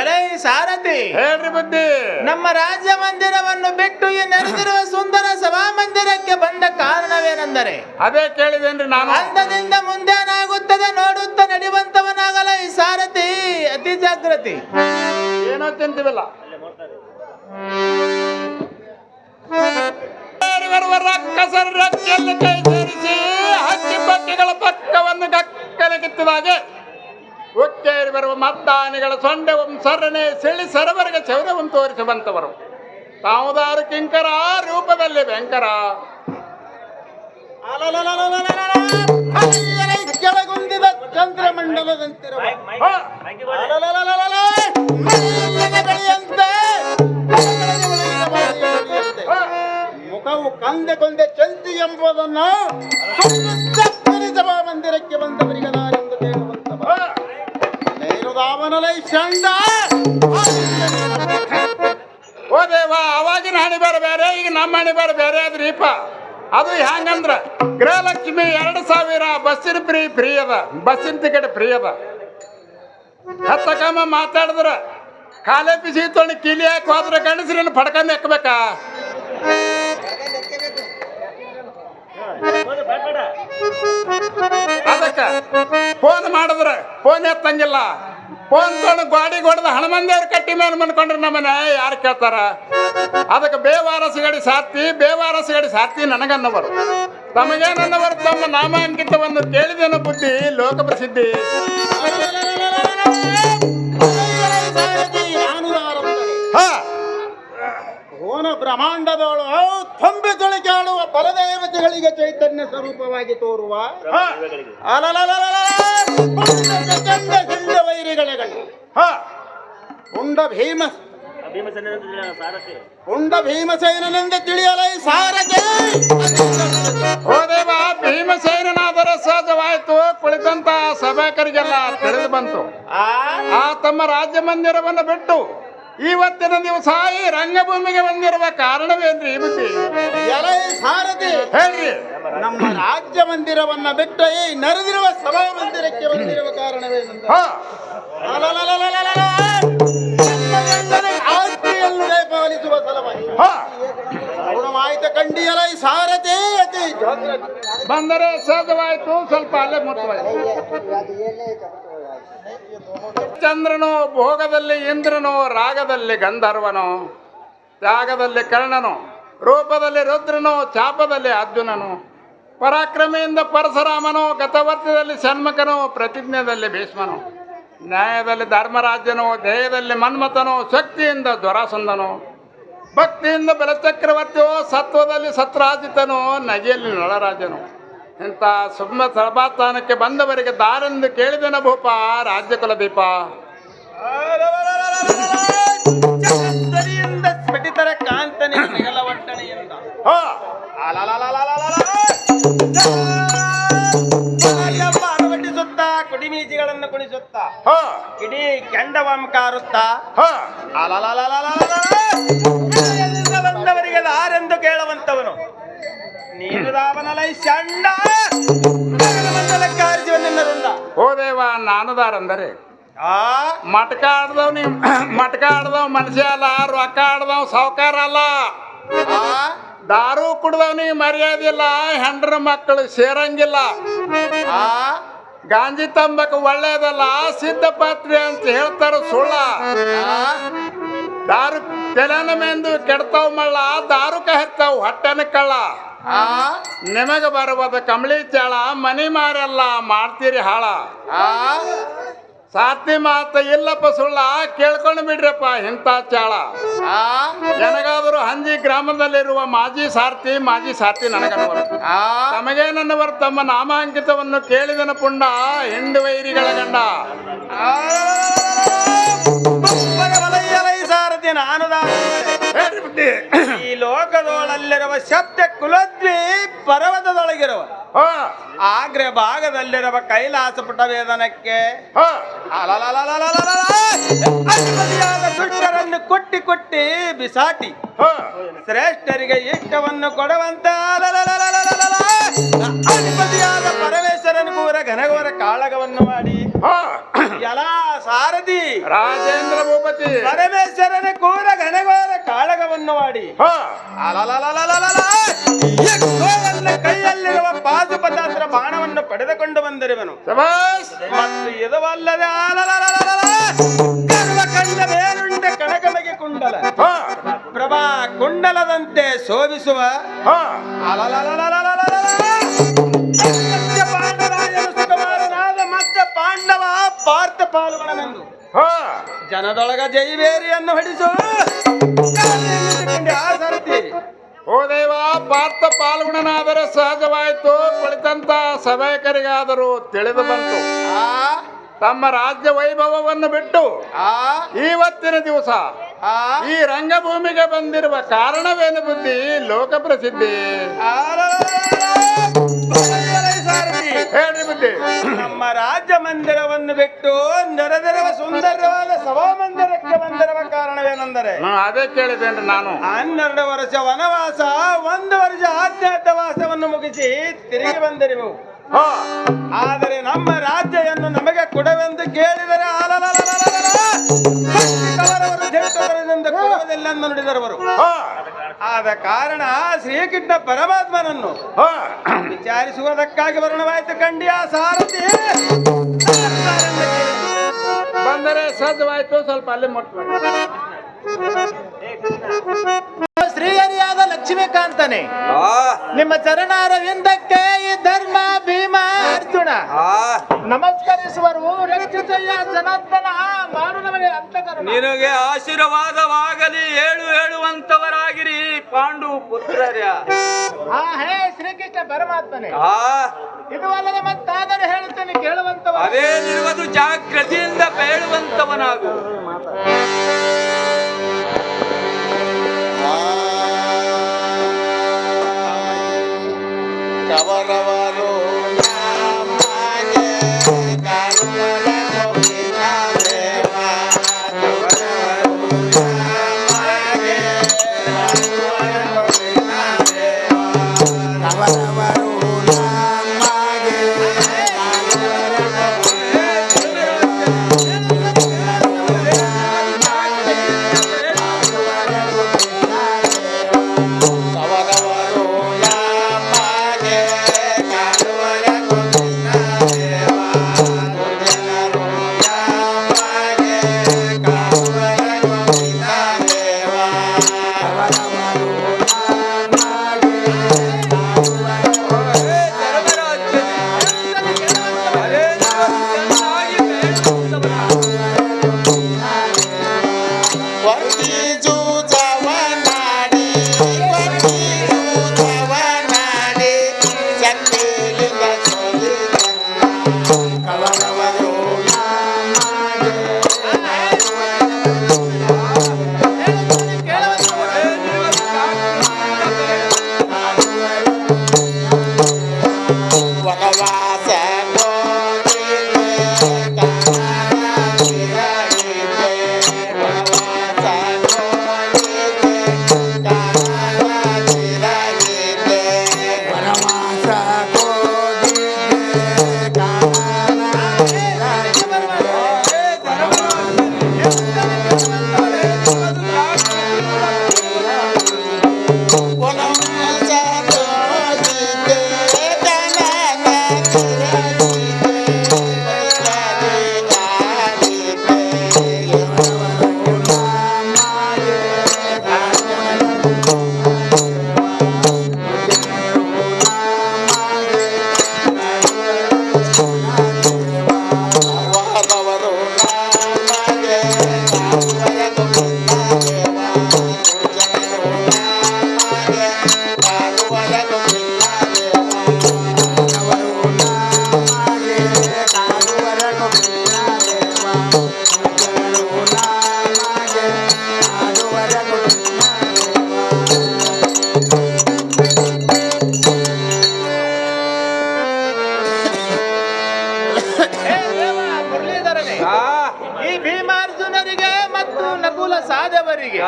ಎಲೈ ಸಾರಥಿ ಹೇಳ್ರಿ ಬುದ್ಧಿ. ನಮ್ಮ ರಾಜ್ಯ ಮಂದಿರವನ್ನು ಬಿಟ್ಟು ಈ ನೆರೆದಿರುವ ಸುಂದರ ಸಭಾ ಮಂದಿರಕ್ಕೆ ಬಂದ ಕಾರಣವೇನೆಂದರೆ ಅದೇ ಕೇಳಿದೇನ್ರಿ ನಾನು. ಅಂದದಿಂದ ಮುಂದೇನಾಗುತ್ತದೆ ನೋಡುತ್ತಾ ನಡೆಯುವಂತವನಾಗಲ ಈ ಸಾರಥಿ ಅತಿ ಜಾಗೃತಿ. ಏನೋ ಚಿಂತಿವಿಲ್ಲ. ರಕ್ಕಸರಕ್ಕೆಲ್ಲ ಕೈ ಸೇರಿಸಿ ಹಕ್ಕಿ ಪಕ್ಕಿಗಳ ಪಕ್ಕವನ್ನು ಕಕ್ಕನೆ ಕಿತ್ತಿದಾಗೆ ಉಕ್ಕೇರಿ ಬರುವ ಮದ್ದಾನೆಗಳ ಸೊಂಡೆ ಸರನೆ ಸೆಳಿ ಸರವರಿಗೆ ಚೌರ್ಯವನ್ನು ತೋರಿಸಿ ಬಂತವರು. ತಾವುದಾರು ಕಿಂಕರ ರೂಪದಲ್ಲಿ ಭಯಂಕರ. ಚಂದ್ರಮಂಡಲದಂತಿರುವ ಹ, ಅಲಲಲಲಲಲ, ಮಳೆಯ ಬೆಳೆಯಂತೆ, ಮಳೆಗಳಿಗೆ ಒಳಗಿನ ಮಳೆಯ ಬೆಳೆಯಂತೆ. ಹ. ಮುಖವು ಕಂದೆ ಕೊಂದೆ ಚಂತಿ ಎಂಬುದನ್ನು ಸಭಾ ಮಂದಿರಕ್ಕೆ ಬಂದವರಿಗೆ ನಾನೆಂದು ಕೇಳುವಂತವ ಹ. ನೇರುದಾವನಲೈ ಚಂಡ ಓ ದೇವ, ಅವಾಗಿನ ಹಣಿಬಾರ ಬೇರೆ, ಈಗ ನಮ್ಮ ಹಣಿಬಾರ ಬೇರೆ ಅದ್ರೀಪ. ಅದು ಹ್ಯಾಂಗಂದ್ರ ಗೃಹಲಕ್ಷ್ಮಿ 2000 ಬಸ್ಸಿನ ಫ್ರೀ ಅದ, ಬಸ್ಸಿನ ಟಿಕೆಟ್ ಫ್ರೀ ಅದ. ಹತ್ತಕಮ್ಮ ಮಾತಾಡಿದ್ರ ಕಾಲೇ ಬಿಸಿ ತೊಗೊಂಡು ಕಿಲಿ ಹಾಕಿ ಹೋದ್ರೆ ಗಂಡಸ್ರನ್ನ ಪಡ್ಕೊಂಡ್ ಎಕ್ಕಬೇಕಾ? ಅದಕ್ಕ ಫೋನ್ ಮಾಡಿದ್ರ ಫೋನ್ ಎತ್ತಂಗಿಲ್ಲ. ಫೋನ್ ತೊಗೊಂಡು ಗಾಡಿ ಹೊಡೆದ ಹನುಮಂದೇವ್ರ ಕಟ್ಟಿ ಮೇಲೆ ಮನ್ಕೊಂಡ್ರೆ ನಮ್ಮನೆ ಯಾರು ಕೇಳ್ತಾರ? ಅದಕ್ಕೆ ಬೇವಾರಸಗಡಿ ಸಾರ್ತಿ ನನಗನ್ನವರು, ತಮಗೇನನ್ನವರು ತಮ್ಮ ನಾಮಾಂಕಿತವನ್ನು ಕೇಳಿದೆನ ಬುದ್ಧಿ ಲೋಕ ಪ್ರಸಿದ್ಧಿ. ಹ, ಕೋನ ಬ್ರಹ್ಮಾಂಡದವಳು ತುಂಬಿ ತುಳಿಕಾಡುವ ಬಲದೇವತೆಗಳಿಗೆ ಚೈತನ್ಯ ಸ್ವರೂಪವಾಗಿ ತೋರುವ ಹ, ಚಂಡ ವೈರಿಗಳೆಗಳು ಹ. ಪುಂಡ ಭೀಮಸೇನನೆಂದು ತಿಳಿಯಲೈ ಸಾರಥಿ. ಓ ದೇವ, ಭೀಮಸೇನಾದರೆ ಸಹಜವಾಯಿತು, ಕುಳಿತಂತ ಸಭಾಕರಿಗೆಲ್ಲ ತಿಳಿದು ಬಂತು. ಆ ತಮ್ಮ ರಾಜ್ಯ ಮಂದಿರವನ್ನು ಬಿಟ್ಟು ಇವತ್ತಿನ ದಿವಸ ಈ ರಂಗಭೂಮಿಗೆ ಬಂದಿರುವ ಕಾರಣವೇನ್ರಿ ಈ ಬುದ್ಧಿ? ಎಲೈ ಸಾರಥಿ, ಹೇಳ್ರಿ. ನಮ್ಮ ರಾಜ್ಯ ಮಂದಿರವನ್ನ ಬಿಟ್ಟು ಈ ನೆರೆದಿರುವ ಸಭಾ ಮಂದಿರಕ್ಕೆ ಬಂದಿರುವ ಕಾರಣವೇನೆಂದು ಹ, ಆಜ್ಞೆಯನ್ನು ಪಾಲಿಸುವ ಸಲುವಾಗಿ ಹ. ಗುಣಮಾಯಿತ ಕಂಡಿಯಲೈ ಸಾರಥಿ ಅತಿ ಬಂದರೆ ಸಹಜವಾಯಿತು, ಸ್ವಲ್ಪ ಅಲ್ಲೇ ಮುಟ್ಟವಾಯಿತು. ಚಂದ್ರನು, ಭೋಗದಲ್ಲಿ ಇಂದ್ರನು, ರಾಗದಲ್ಲಿ ಗಂಧರ್ವನು, ತ್ಯಾಗದಲ್ಲಿ ಕರ್ಣನು, ರೂಪದಲ್ಲಿ ರುದ್ರನು, ಚಾಪದಲ್ಲಿ ಅರ್ಜುನನು, ಪರಾಕ್ರಮೆಯಿಂದ ಪರಶುರಾಮನು, ಗತವರ್ತಿಯಲ್ಲಿ ಷಣ್ಮುಖನು, ಪ್ರತಿಜ್ಞೆಯಲ್ಲಿ ಭೀಷ್ಮನು, ನ್ಯಾಯದಲ್ಲಿ ಧರ್ಮರಾಜನು, ಧ್ಯೇಯದಲ್ಲಿ ಮನ್ಮಥನು, ಶಕ್ತಿಯಿಂದ ಜ್ವರಾಸಂದನು, ಭಕ್ತಿಯಿಂದ ಬಲಚಕ್ರವರ್ತಿಯು, ಸತ್ವದಲ್ಲಿ ಸತ್ರಾಜಿತನು, ನಗೆಯಲ್ಲಿ ನಳರಾಜನು. ಇಂಥ ಸುಮ್ಮ ಸಭಾಸ್ಥಾನಕ್ಕೆ ಬಂದವರಿಗೆ ದಾರೆಂದು ಕೇಳಿದನ ಭೂಪ ರಾಜ್ಯ ಕುಲದೀಪ. ಜಗತ್ತರಿಯಿಂದ ಸ್ಫಟಿತರ ಕಾಂತನೆ ನೆಗಲವಟ್ಟಣೆಯಿಂದ ಹ, ಅರವಟ್ಟಿಸುತ್ತಾ ಕುಡಿಮೀಜಿಗಳನ್ನು ಕುಣಿಸುತ್ತಾ ಹ, ಇಡೀ ಕೆಂಡವಂಕಾರುತ್ತಾ ಹ. ಎಲ್ಲಿಂದ ಬಂದವರಿಗೆ ದಾರೆಂದು ಕೇಳುವಂತವನು ನೀನು ರಾಮನಲೈ ಚಂಡ ಕಾರ್ಯವನ್ನೆಲ್ಲರುಂಡ. ಓ ದೇವ, ನಾನದಾರಂದರೆ ಮಟ್ಕ ಆಡ್ದವ್ ಮನುಷ್ಯ ಅಲ್ಲ, ರೊಕ್ಕ ಆಡ್ದವ್ ಸಾವುಕಾರ ಅಲ್ಲ. ದಾರು ಕುಡ್ದವ್ನಿಗೆ ಮರ್ಯಾದೆ ಇಲ್ಲ, ಹೆಂಡ್ರ ಮಕ್ಕಳು ಸೇರಂಗಿಲ್ಲ. ಗಾಂಜಿ ತಂಬಾಕು ಒಳ್ಳೇದಲ್ಲ, ಸಿದ್ಧಪಾತ್ರಿ ಅಂತ ಹೇಳ್ತಾರ ಸುಳ್ಳ. ದಾರು ತೆಲನ ಮೆಂದು ಕೆಡ್ತಾವ್ ಮಳ್ಳ, ದಾರುಕ ಹತ್ತಾವ್ ಹೊಟ್ಟೆನ ಕಳ್ಳ. ನಿಮಗ ಬರುವುದು ಕಂಬಳಿ ಚಾಳ, ಮನಿ ಮಾರೆಲ್ಲ ಮಾಡ್ತೀರಿ ಹಾಳ. ಸಾತಿ ಮಾತ ಇಲ್ಲಪ್ಪ ಸುಳ್ಳ, ಕೇಳ್ಕೊಂಡು ಬಿಡ್ರಪ್ಪ ಇಂಥ ಚಾಳ. ನನಗಾದರೂ ಹಂಜಿ ಗ್ರಾಮದಲ್ಲಿರುವ ಮಾಜಿ ಸಾರ್ತಿ ನನಗನ್ನವರು. ತಮಗೆ ನನ್ನವರು ತಮ್ಮ ನಾಮಾಂಕಿತವನ್ನು ಕೇಳಿದನ ಪುಂಡ, ಹಿಂಡು ವೈರಿಗಳ ಗಂಡ. ಸಾರಥಿ ನಾನು ಹೇಳ್ರಿ ಬುದ್ಧಿ. ಈ ಲೋಕದೊಳಲ್ಲಿರುವ ಶಬ್ದ ಕುಲದ್ವಿ ಪರ್ವತದೊಳಗಿರುವ ಹ, ಆಗ್ರ ಭಾಗದಲ್ಲಿರುವ ಕೈಲಾಸ ಪುಟ ವೇದನಕ್ಕೆ ಹ. ಅಧಿಪತಿಯಾದ ದುಷ್ಟರನ್ನು ಕೊಟ್ಟಿ ಬಿಸಾಟಿ ಹ, ಶ್ರೇಷ್ಠರಿಗೆ ಇಷ್ಟವನ್ನು ಕೊಡುವಂತ ಅಧಿಪತಿಯಾದ ಪರಮೇಶ್ವರನ ಕೂರ ಘನಘೋರ ಕಾಳಗವನ್ನು ಮಾಡಿ ಹ. ಎಲ್ಲ ಸಾರಥಿ ರಾಜೇಂದ್ರ ಭೂಪತಿ. ಪರಮೇಶ್ವರನ ಕೂರ ಘನಘೋರ ಕಾಳಗವನ್ನು ಮಾಡಿ ಹ, ಕೈಯಲ್ಲಿರುವ ಪಾಶುಪತಾಸ್ತ್ರ ಬಾಣವನ್ನು ಪಡೆದುಕೊಂಡು ಬಂದಿರುವನು. ಶಭಾಷ್. ಮತ್ತು ಇದವಲ್ಲದೆ ಕಂಡ ಬೇರುಂಡ ಕಣಕಮಗೆ ಕುಂಡಲ ಹ, ಪ್ರಭಾ ಕುಂಡಲದಂತೆ ಶೋಭಿಸುವ ಹ. ಪಾಂಡರಾಯನು ಸುಕುಮಾರನಾದ ಮತ್ತೆ ಪಾಂಡವ ಪಾರ್ಥ ಪಾಲುಗಳನೆಂದು ಹ. ಜನದೊಳಗ ಜೈವೇರಿಯನ್ನು ಹೊಡಿಸು ಆ ಸಾರಥಿ ಓ ದೇವ, ಪಾರ್ಥ ಪಾಲ್ಗುಣನಾದರೆ ಸಹಜವಾಯಿತು, ಕುಳಿತಂತ ಸಭಾಯಕರಿಗಾದರೂ ತಿಳಿದು ಬಂತು. ತಮ್ಮ ರಾಜ್ಯ ವೈಭವವನ್ನು ಬಿಟ್ಟು ಇವತ್ತಿನ ದಿವಸ ಈ ರಂಗಭೂಮಿಗೆ ಬಂದಿರುವ ಕಾರಣವೇನು ಬುದ್ಧಿ? ಲೋಕ ಪ್ರಸಿದ್ಧಿ ಹೇಳ್ರಿ ಬುದ್ಧಿ. ನಮ್ಮ ರಾಜ್ಯ ಮಂದಿರವನ್ನು ಬಿಟ್ಟು ನೆರೆದಿರುವ ಸುಂದರವಾದ ಸಭಾ ಮಂದಿರಕ್ಕೆ ಬಂದಿರುವ ಕಾರಣವೇನೆಂದರೆ ಅದೇ ಕೇಳಿದ್ದೇನೆ ನಾನು. 12 ವರ್ಷ ವನವಾಸ, 1 ವರ್ಷ ಆಜ್ಞಾತವಾಸವನ್ನು ಮುಗಿಸಿ ತಿರುಗಿ ಬಂದಿರುವೆವು. ಆದರೆ ನಮ್ಮ ರಾಜ್ಯವನ್ನು ನಮಗೆ ಕೊಡವೆಂದು ಕೇಳಿದರೆ ಕೊಡುವುದಿಲ್ಲೆಂದು ನುಡಿದರವರು. ಆದ ಕಾರಣ ಶ್ರೀಕೃಷ್ಣ ಪರಮಾತ್ಮನನ್ನು ವಿಚಾರಿಸುವುದಕ್ಕಾಗಿ ವರ್ಣವಾಯಿತು ಕಂಡಿಯ ಸಾರಥಿ. ಬಂದರೆ ಸಹಜವಾಯಿತು, ಸ್ವಲ್ಪ ಅಲ್ಲಿ ಮುಟ್ಟ. ಶ್ರೀಹರಿಯಾದ ಲಕ್ಷ್ಮೀಕಾಂತನೇ, ನಿಮ್ಮ ಚರಣಾರವಿಂದಕ್ಕೆ ಈ ಧರ್ಮ ಭೀಮ ಅರ್ಜುನ ನಮಸ್ಕರಿಸುವರು. ರಕ್ಷಿಸಯ್ಯ ಜನಾರ್ದನ, ಮಾಡು ನಮಗೆ ಅಂತಕರುಣ. ನಿನಗೆ ಆಶೀರ್ವಾದವಾಗಲಿ, ಹೇಳುವಂತವರಾಗಿರಿ ಪಾಂಡು ಪುತ್ರರ್ಯ. ಹೇ ಶ್ರೀಕೃಷ್ಣ ಪರಮಾತ್ಮನೇ, ಇದು ಅಲ್ಲದೆ ಮತ್ತಾದರೂ ಹೇಳುತ್ತೇನೆ ಕೇಳುವಂತವ. ಅದೇನಿರುವುದು ಜಾಗೃತಿಯಿಂದ ಬೇಳುವಂತವನಾಗು. ಕವರವರು ಸಾಧವರಿಗೆ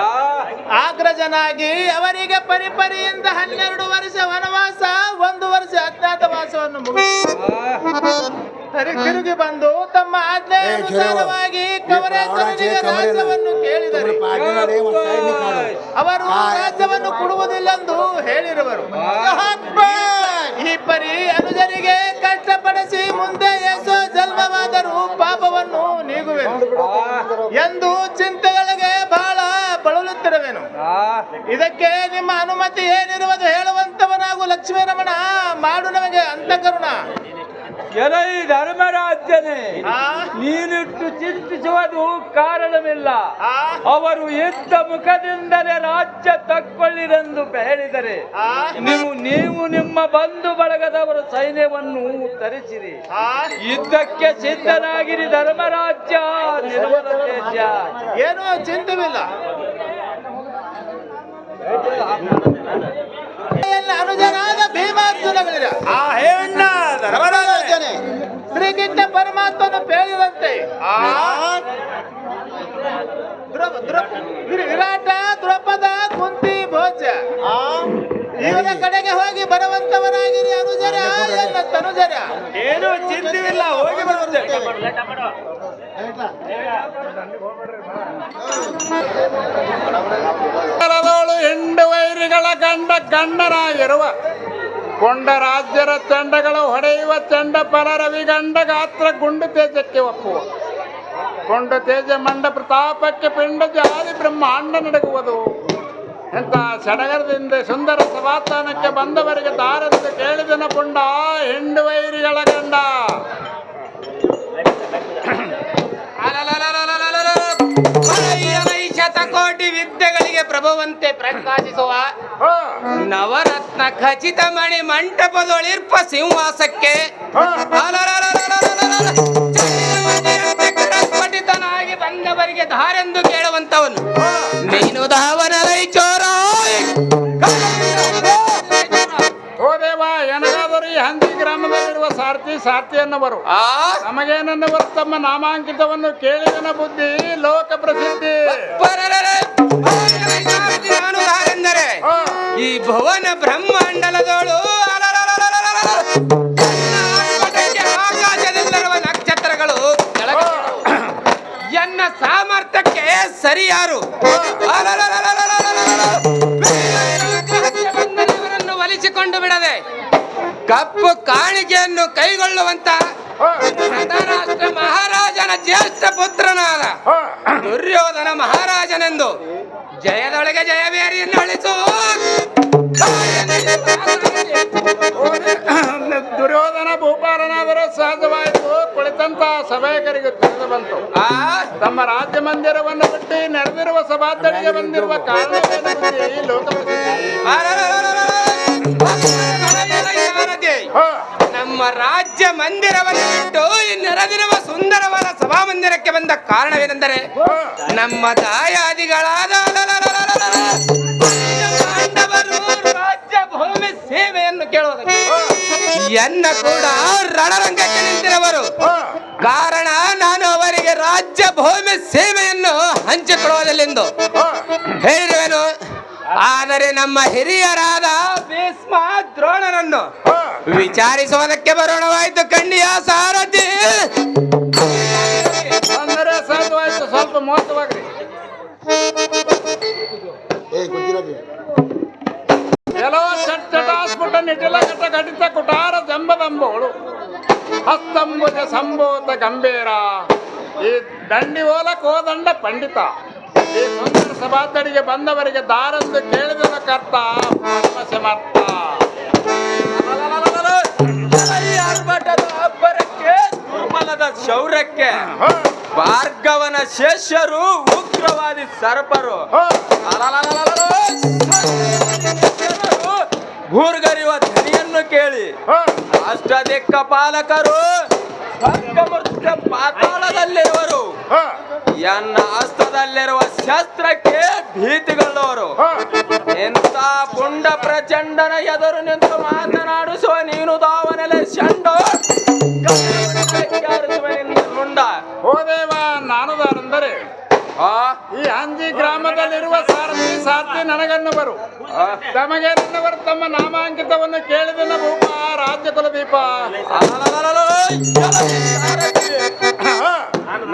ಆಗ್ರಜನಾಗಿ ಅವರಿಗೆ ಪರಿಪರಿಯಿಂದ 12 ವರ್ಷ ವನವಾಸ, 1 ವರ್ಷ ಅಜ್ಞಾತವಾಸವನ್ನು ಮುಗಿಸಿ ತಿರುಗಿ ಬಂದು ತಮ್ಮ ಆಜ್ಞೆಯಾನುಸಾರವಾಗಿ ಕವರೇಶ್ವರನಿಗೆ ರಾಜ್ಯವನ್ನು ಕೇಳಿದರು. ಅವರು ರಾಜ್ಯವನ್ನು ಕೊಡುವುದಿಲ್ಲೆಂದು ಹೇಳಿರುವರು. ಈ ಪರಿ ಅನುಜರಿಗೆ ಕಷ್ಟಪಡಿಸಿ ಮುಂದೆ ಎಷ್ಟೋ ಜನ್ಮವಾದರೂ ಪಾಪವನ್ನು ನೀಗುವೆನು ಎಂದು ಚಿಂತೆಗಳಿಗೆ ಬಹಳ ಬಳಲುತ್ತಿರುವೆನು. ಇದಕ್ಕೆ ನಿಮ್ಮ ಅನುಮತಿ ಏನಿರುವುದು ಹೇಳುವಂತವನಾಗು ಲಕ್ಷ್ಮೀರಮಣ, ಮಾಡು ನಮಗೆ ಅಂತಃಕರುಣ. ಎಲೈ ಧರ್ಮರಾಜ್ಯನೇ, ನೀನಿಟ್ಟು ಚಿಂತಿಸುವುದು ಕಾರಣವಿಲ್ಲ. ಇಲ್ಲ. ಅವರು ಯುದ್ಧ ಮುಖದಿಂದಲೇ ರಾಜ್ಯ ತಕ್ಕೊಳ್ಳಿರೆಂದು ಹೇಳಿದರೆ ನೀವು ನಿಮ್ಮ ಬಂಧು ಬಳಗದವರ ಸೈನ್ಯವನ್ನು ತರಿಸಿರಿ. ಯುದ್ಧಕ್ಕೆ ಸಿದ್ಧನಾಗಿರಿ ಧರ್ಮರಾಜ್ಯ ನಿರ್ಮಲ ತೇಜ. ಏನೋ ಚಿಂತವಿಲ್ಲ. ಅನುಜನಾದ ಭೀಮಾರ್ಜುನಗಳಿರ ಧರ್ಮರಾಜನೇ ಶ್ರೀಕೃಷ್ಣ ಪರಮಾತ್ಮನು ಹೇಳಿದಂತೆ ವಿರಾಟ ದ್ರೌಪದ ಕುಂತಿ ಭೋಜ ಇವರ ಕಡೆಗೆ ಹೋಗಿ ಬರುವಂತವರಾಗಿರಿ ಅನುಜರ ಎಲ್ಲ ತನುಜರ. ಏನು ಚಿಂತಿಲ್ಲ, ಹೋಗಿ ಬರುತ್ತೆ. ಹೆಂಡು ವೈರಿಗಳ ಗಂಡನಾಗಿರುವ ಕೊಂಡ ರಾಜ್ಯರ ಚಂಡಗಳು ಹೊಡೆಯುವ ಚಂಡ ಪರರವಿಗಂಡ ಗಾತ್ರ ಗುಂಡು ತೇಜಕ್ಕೆ ಒಪ್ಪುವ ಕೊಂಡ ತೇಜ ಮಂಡ ಪ್ರತಾಪಕ್ಕೆ ಪಿಂಡ ಜಾರಿ ಬ್ರಹ್ಮಾಂಡ ನಡಗುವುದು. ಎಂತ ಸಡಗರದಿಂದ ಸುಂದರ ಸಮಾಧಾನಕ್ಕೆ ಬಂದವರಿಗೆ ದಾರಎಂದು ಕೇಳಿದನ ಪುಂಡ ಹೆಂಡು ವೈರಿಗಳ ಗಂಡ. ಶತಕೋಟಿ ವಿದ್ಯೆಗಳಿಗೆ ಪ್ರಭುವಂತೆ ಪ್ರಕಾಶಿಸುವ ನವರತ್ನ ಖಚಿತ ಮಣಿ ಮಂಟಪದೊಳಿರ್ಪ ಸಿಂಹಾಸಕ್ಕೆ ಪಠಿತನಾಗಿ ಬಂದವರಿಗೆ ಧಾರೆಂದು ಕೇಳುವಂತವನು ನೀನು ಧಾವನ ಚೋರ. ಓ ದೇವ, ಎನಗಾದರೂ ಈ ಹಂದಿ ಗ್ರಾಮದಲ್ಲಿರುವ ಸಾರ್ಥಿ ಅನ್ನವರು ನಮಗೇನನ್ನವರು ತಮ್ಮ ನಾಮಾಂಕಿತವನ್ನು ಕೇಳಿದನ ಬುದ್ಧಿ ಲೋಕ ಪ್ರಸಿದ್ಧಿ. ನಾನು ಧಾರೆಂದರೆ ಈ ಭುವನ ಬ್ರಹ್ಮಾಂಡಲದೋಳು ಆಕಾಶದಲ್ಲಿರುವ ನಕ್ಷತ್ರಗಳು ಎನ್ನ ಸಾಮರ್ಥ್ಯಕ್ಕೆ ಸರಿಯಾರು ಒಲಿಸಿಕೊಂಡು ಬಿಡದೆ ಕಪ್ಪು ಕಾಣಿಕೆಯನ್ನು ಕೈಗೊಳ್ಳುವಂತ ಧೃತರಾಷ್ಟ್ರ ಮಹಾರಾಜನ ಜ್ಯೇಷ್ಠ ಪುತ್ರನಾದ ದುರ್ಯೋಧನ ಮಹಾರಾಜನೆಂದು ಜಯದೊಳಗೆ ಜಯವೇರಿಯನ್ನು ಅಳಿಸು. ದುರ್ಯೋಧನ ಭೂಪಾಲನಾದರೂ ಸಹಜವಾಯಿತು. ಕುಳಿತಂತ ಸಭಾಯಕರಿಗೆ ತಿಳಿದು ಬಂತು ತಮ್ಮ ರಾಜ್ಯ ಮಂದಿರವನ್ನು ಬಿಟ್ಟು ನೆರೆದಿರುವ ಸಭಾಧ್ಯಕ್ಷರಿಗೆ ಬಂದಿರುವ ಕಾರಣವೇನೆಂದು ಲೋಕ ನಮ್ಮ ರಾಜ್ಯ ಮಂದಿರವನ್ನು ಬಿಟ್ಟು ನೆರೆದಿರುವ ಸುಂದರವಾದ ಸಭಾ ಮಂದಿರಕ್ಕೆ ಬಂದ ಕಾರಣವೇನೆಂದರೆ ನಮ್ಮ ದಾಯಾದಿಗಳಾದ ಪಾಂಡವರು ರಾಜ್ಯ ಭೂಮಿ ಸೇವೆಯನ್ನು ಕೇಳುವುದಕ್ಕೆ ಎನ್ನ ಕೂಡ ರಣರಂಗಕ್ಕೆ ನಿಂತಿರುವರು. ಕಾರಣ ನಾನು ಅವರಿಗೆ ರಾಜ್ಯ ಭೂಮಿ ಸೇವೆಯನ್ನು ಹಂಚಿಕೊಡುವುದಿಲ್ಲೆಂದು ಹೇಳಿರುವೆನು. ಆದರೆ ನಮ್ಮ ಹಿರಿಯರಾದ ಭೀಷ್ಮ ದ್ರೋಣರನ್ನು ವಿಚಾರಿಸುವುದಕ್ಕೆ ಬರೋಣವಾಯ್ತು. ಕಣ್ಣಿಯ ಸಾರಥಿ ಅಂದರೆ ಸಹಜವಾಯಿತು. ಸ್ವಲ್ಪ ಮೋಸವಾಗ್ರಿ. ಎಲ್ಲೋ ಚಟಾಸ್ಫುಟ ನಿಟಿಲ ಘಟ ಘಟಿತ ಕುಟಾರ ಜಂಬದಂಬೋಳು ಹಸ್ತಂಬುಜ ಸಂಭೂತ ಗಂಭೀರ ಈ ದಂಡಿ ಓಲ ಕೋದಂಡ ಪಂಡಿತ ಈ ಸುಂದರ ಸಭಾಧ್ಯರಿಗೆ ಬಂದವರಿಗೆ ದಾರಂದು ಕೇಳಿದ ಕರ್ತ ಪರಮ ಸಮರ್ಥ. ಅಬ್ಬರಕ್ಕೆ ದುರ್ಬಲದ ಶೌರ್ಯಕ್ಕೆ ಭಾರ್ಗವನ ಶೇಷರು ಉಗ್ರವಾದಿ ಸರ್ಪರು ಭೂರ್ಗರಿಯುವ ಧ್ವನಿಯನ್ನು ಕೇಳಿ ಅಷ್ಟದಿಕ್ಕ ಪಾಲಕರು ಸ್ವರ್ಗಮೃತ್ಯ ಪಾತಾಳದಲ್ಲಿರುವರು. ಎನ್ನ ಹಸ್ತದಲ್ಲಿರುವ ಶಸ್ತ್ರಕ್ಕೆ ಭೀತಿಗೊಳ್ಳುವರು. ಎಂತ ಪುಂಡ ಪ್ರಚಂಡನ ಎದುರು ನಿಂತು ಮಾತನಾಡಿಸುವ ನೀನು ದಾವನೆಲೆ ಶಂಡು ಮುಂಡ. ಓ ದೇವ, ನಾನುದಾರೆಂದರೆ ಈ ಅಂಜಿ ಗ್ರಾಮದಲ್ಲಿರುವ ಸಾರ್ಥಿ ನನಗನ್ನವರು ತಮಗೇನವರು ತಮ್ಮ ನಾಮಾಂಕಿತವನ್ನು ಕೇಳಿದನ ಭೂಪ ರಾಜ್ಯ ಕುಲದೀಪ.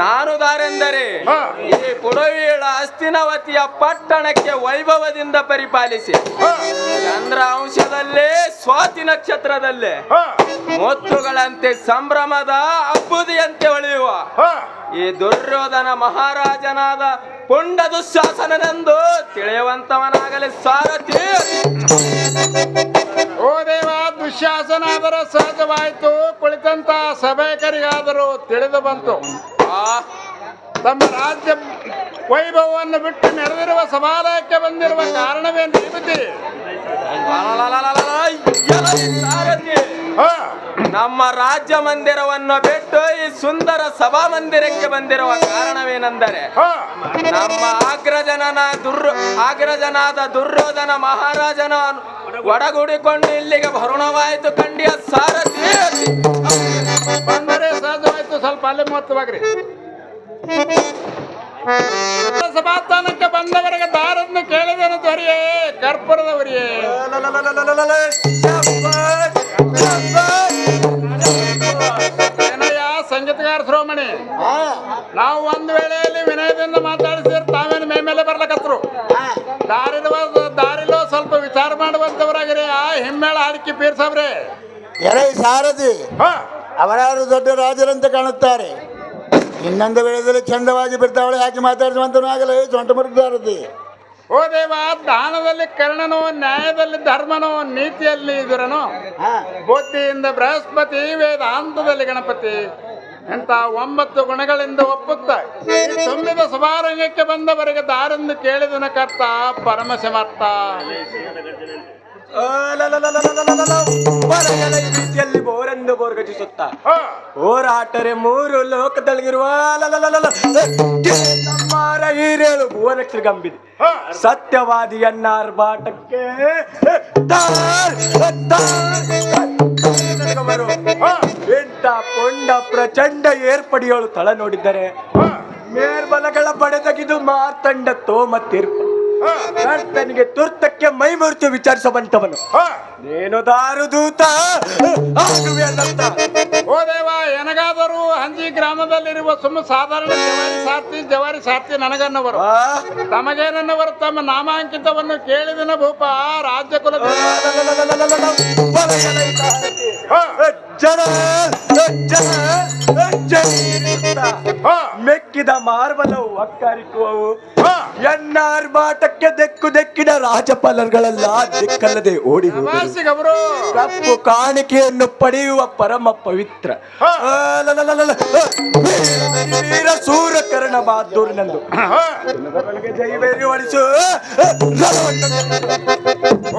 ನಾನು ದಾರೆಂದರೆ ಈ ಪುಡವೀಳ ಹಸ್ತಿನವತಿಯ ಪಟ್ಟಣಕ್ಕೆ ವೈಭವದಿಂದ ಪರಿಪಾಲಿಸಿ ಚಂದ್ರ ಅಂಶದಲ್ಲೇ ಸ್ವಾತಿ ನಕ್ಷತ್ರದಲ್ಲೇ ಮುತ್ತುಗಳಂತೆ ಸಂಭ್ರಮದ ಅಬ್ಬುದಿಯಂತೆ ಹೊಳೆಯುವ ಈ ದುರ್ಯೋಧನ ಮಹಾರಾಜನಾದ ಪುಂಡ ದುಶ್ಯಾಸನನೆಂದು ತಿಳಿಯುವಂತವನಾಗಲಿ ಸಾರಥಿ. ಓ ದೇವ, ದುಶ್ಯಾಸನಾದರೂ ಸಹಜವಾಯಿತು. ಕುಳಿತಂತ ಸಭಾಯಕರಿಗಾದರೂ ತಿಳಿದು ಬಂತು ತಮ್ಮ ರಾಜ್ಯ ವೈಭವವನ್ನು ಬಿಟ್ಟು ನೆರೆದಿರುವ ಸಭಾಲಯಕ್ಕೆ ಬಂದಿರುವ ಕಾರಣವೇನು ಈ ಬುದ್ಧಿ? ನಮ್ಮ ರಾಜ್ಯ ಮಂದಿರವನ್ನು ಬಿಟ್ಟು ಈ ಸುಂದರ ಸಭಾ ಮಂದಿರಕ್ಕೆ ಬಂದಿರುವ ಕಾರಣವೇನೆಂದರೆ ನಮ್ಮ ಆಗ್ರಜನಾದ ದುರ್ಯೋಧನ ಮಹಾರಾಜನ ಒಡಗೂಡಿಕೊಂಡು ಇಲ್ಲಿಗೆ ಭರುಣವಾಯಿತು ಕಂಡಿಯ ಸಾರಥಿ. ಬಂದರೆ ಸಹಜವಾಯ್ತು, ಸ್ವಲ್ಪ ಅಲ್ಲೇ ಮೊತ್ತವಾಗ್ರಿ. ಸಭಾಸ್ಥಾನಕ್ಕೆ ಬಂದವರಿಗೆ ದಾರನ್ನು ಕೇಳಿದನು ದೊರೆಯೇ, ಕರ್ಪೂರದವರಿಯೇ. ಏನಯ್ಯ ಸಂಗೀತಗಾರ ಶ್ರೋಮಣಿ, ನಾವು ಒಂದು ವೇಳೆಯಲ್ಲಿ ವಿನಯದಿಂದ ಮಾತಾಡಿಸಿದ್ರೆ ತಾವೇನು ಮೇಲೆ ಬರ್ಲಕತ್ರು. ದಾರಿಲೋ ಸ್ವಲ್ಪ ವಿಚಾರ ಮಾಡುವಂತವರಾಗಿರಿ. ಆ ಹಿಮ್ಮೇಳ ಹಾಡಿಕೆ ಪೀರ್ಸವ್ರೆ. ಎಲೆ ಸಾರಥಿ, ಅವರಾರು ದೊಡ್ಡ ರಾಜರಂತೆ ಕಾಣುತ್ತಾರೆ. ಇನ್ನೊಂದು ವೇಳೆಯಲ್ಲಿ ಚಂದವಾಗಿ ಬಿಡ್ತಾವಳೆ ಹಾಕಿ ಮಾತಾಡಿಸುವಂತನೂ ಆಗಲ್ಲ ಸೊಂಟ ಮುರುಗ್ದಾರತಿ. ಓ ದೇವ, ದಾನದಲ್ಲಿ ಕರ್ಣನೋ, ನ್ಯಾಯದಲ್ಲಿ ಧರ್ಮನೋ, ನೀತಿಯಲ್ಲಿ ಇದರನೋ, ಬುದ್ಧಿಯಿಂದ ಬೃಹಸ್ಪತಿ, ವೇದಾಂತದಲ್ಲಿ ಗಣಪತಿ ಎಂತ 9 ಗುಣಗಳಿಂದ ಒಪ್ಪುತ್ತ ಈ ತುಂಬಿದ ಸಭಾರಂಗಕ್ಕೆ ಬಂದವರಿಗೆ ದಾರೆಂದು ಕೇಳಿದನ ಕರ್ತ ಪರಮಶಮರ್ಥ. ರೀತಿಯಲ್ಲಿ ಬೋರೆಂದು ಬೋರ್ಗಟಿಸುತ್ತ ಹೋರಾಟರೆ 3 ಲೋಕದಲ್ಲಿರುವ ಹಿರೇಳು ಭುವನಕ್ಕೆ ಗಂಬಿದೆ ಸತ್ಯವಾದಿಯನ್ನಾರ್ಭಾಟಕ್ಕೆ ಎಂಟ ಪೊಂಡ ಪ್ರಚಂಡ ಏರ್ಪಡಿಯೋಳು ತಳ ನೋಡಿದ್ದರೆ ಮೇಲ್ಬಲಗಳ ಪಡೆದಗಿದು ಮಾರ್ತಂಡ ತೋಮ ತೀರ್ಪು ಕರ್ತನಿಗೆ ತುರ್ತಕ್ಕೆ ಮೈಮುರಿತು ವಿಚಾರಿಸುವಂತವನು ನೇನು ದಾರುದೂತ ಓ ದೇವ, ಎನಗಾದರೂ ಹಂಜಿ ಗ್ರಾಮದಲ್ಲಿರುವ ಸಾಧಾರಣ ಜವಾರಿ ಸಾರ್ಥಿ ನನಗನ್ನವರು. ತಮಗೇನನ್ನವರು ತಮ್ಮ ನಾಮಾಂಕಿತವನ್ನು ಕೇಳಿದನ ಭೂಪ ರಾಜ್ಯ ಕುಲ ಮೆಕ್ಕಿದ ಮಾರ್ಬಲವು ಒಕ್ಕಾರಿಕುವವು ಎನ್ನಾರ್ಭಾಟಕ್ಕೆ ದೆಕ್ಕಿದ ರಾಜಪಾಲರುಗಳೆಲ್ಲ ದಿಕ್ಕಲ್ಲದೆ ಓಡಿವು. ಕಪ್ಪು ಕಾಣಿಕೆಯನ್ನು ಪಡೆಯುವ ಪರಮ ಪವಿತ್ರ ವೀರ ಸೂರ್ಯಕರ್ಣ ಬಹದ್ದೂರಿನಂದು ಜೈವೇರಿ ಹೊಡಿಸು.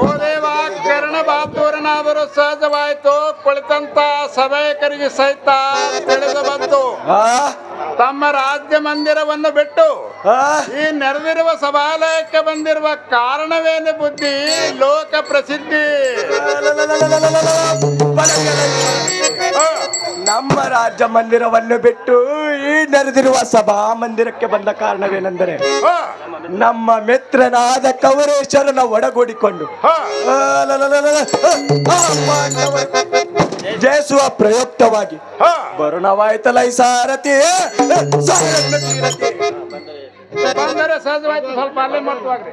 ಓ ದೇವ, ಕರ್ಣ ಬಹದ್ದೂರನಾದರೂ ಸಹಜವಾಯಿತು. ಕುಳಿತಂತ ಸಭಾಯಕರಿಗೆ ಸಹಿತ ತಿಳಿದು ಬಂತು ತಮ್ಮ ರಾಜ್ಯ ಮಂದಿರವನ್ನು ಬಿಟ್ಟು ಈ ನೆರೆದಿರುವ ಸಭಾಲಯಕ್ಕೆ ಬಂದಿರುವ ಕಾರಣವೇನು ಬುದ್ಧಿ? ಲೋಕ ಪ್ರಸಿದ್ಧಿ. ನಮ್ಮ ರಾಜ್ಯ ಮಂದಿರವನ್ನು ಬಿಟ್ಟು ಈ ನೆರೆದಿರುವ ಸಭಾ ಮಂದಿರಕ್ಕೆ ಬಂದ ಕಾರಣವೇನೆಂದರೆ ನಮ್ಮ ಮಿತ್ರನಾದ ಕವರೇಶ್ವರನ ಒಡಗೂಡಿಕೊಂಡು ಜಯಿಸುವ ಪ್ರಯುಕ್ತವಾಗಿ ವರುಣವಾಯ್ತಲ ಈ ಸಾರಥಿ ಬಂದರೆ ಸಹಜವಾಯ್ತು, ಸ್ವಲ್ಪ ಅಲ್ಲೇ ಮಾಡ್ತವಾಗ್ರಿ.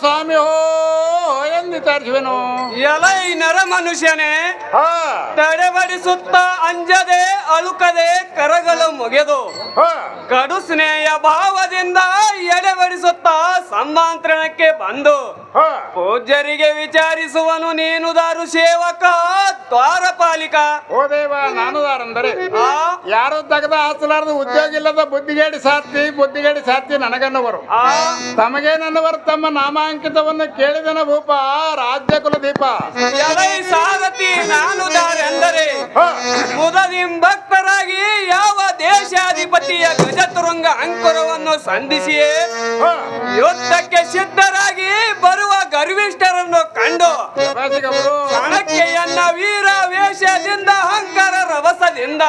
ಸ್ವಾಮಿ ಹೋ ಎಂದು ವಿಚಾರಿಸುವೆನು. ಎಲೈ ನರ ಮನುಷ್ಯನೇ, ತಡೆಬಡಿಸುತ್ತ ಅಂಜದೆ ಅಳುಕದೆ ಕರಗಳು ಮುಗಿದು ಕಡು ಸ್ನೇಹ ಭಾವದಿಂದ ಎಡೆಬಡಿಸುತ್ತ ಸಮ್ಮಾಂತ್ರಣಕ್ಕೆ ಬಂದು ಪೂಜ್ಯರಿಗೆ ವಿಚಾರಿಸುವನು ನೀನು ದಾರು ಸೇವಕ ದ್ವಾರಪಾಲಿಕ. ಓ ದೇವ, ನಾನು ದಾರಂದರೆ ಯಾರು ತೆಗೆದ ಹಾಸಲಾರದು ಉದ್ಯೋಗ ಇಲ್ಲದ ಬುದ್ಧಿಗೇಡಿ ಸಾರ್ಥಿ ನನಗನ್ನವರು. ತಮಗೇನನ್ನವರು ತಮ್ಮ ನಾಮಾಂಕಿತವನ್ನು ಕೇಳಿದನ ಭೂಪ ರಾಜ್ಯ ಕುಲದೀಪ. ಎಲೈ ಸಾರಥಿ, ನಾನು ದಾರೆಂದರೆ ಮುದದಿಂಭಕ್ತರಾಗಿ ಯಾವ ದೇಶಾಧಿಪತಿಯ ಗಜತುರಂಗ ಅಂಕುರವನ್ನು ಸಂಧಿಸಿಯೇ ಯುದ್ಧಕ್ಕೆ ಸಿದ್ಧರಾಗಿ ಬರುವ ಗರ್ವಿಷ್ಠರನ್ನು ಕಂಡು ಚಾಣಕ್ಯಯನ್ನ ವೀರ ವೇಷದಿಂದ ಅಹಂಕಾರ ರಭಸದಿಂದ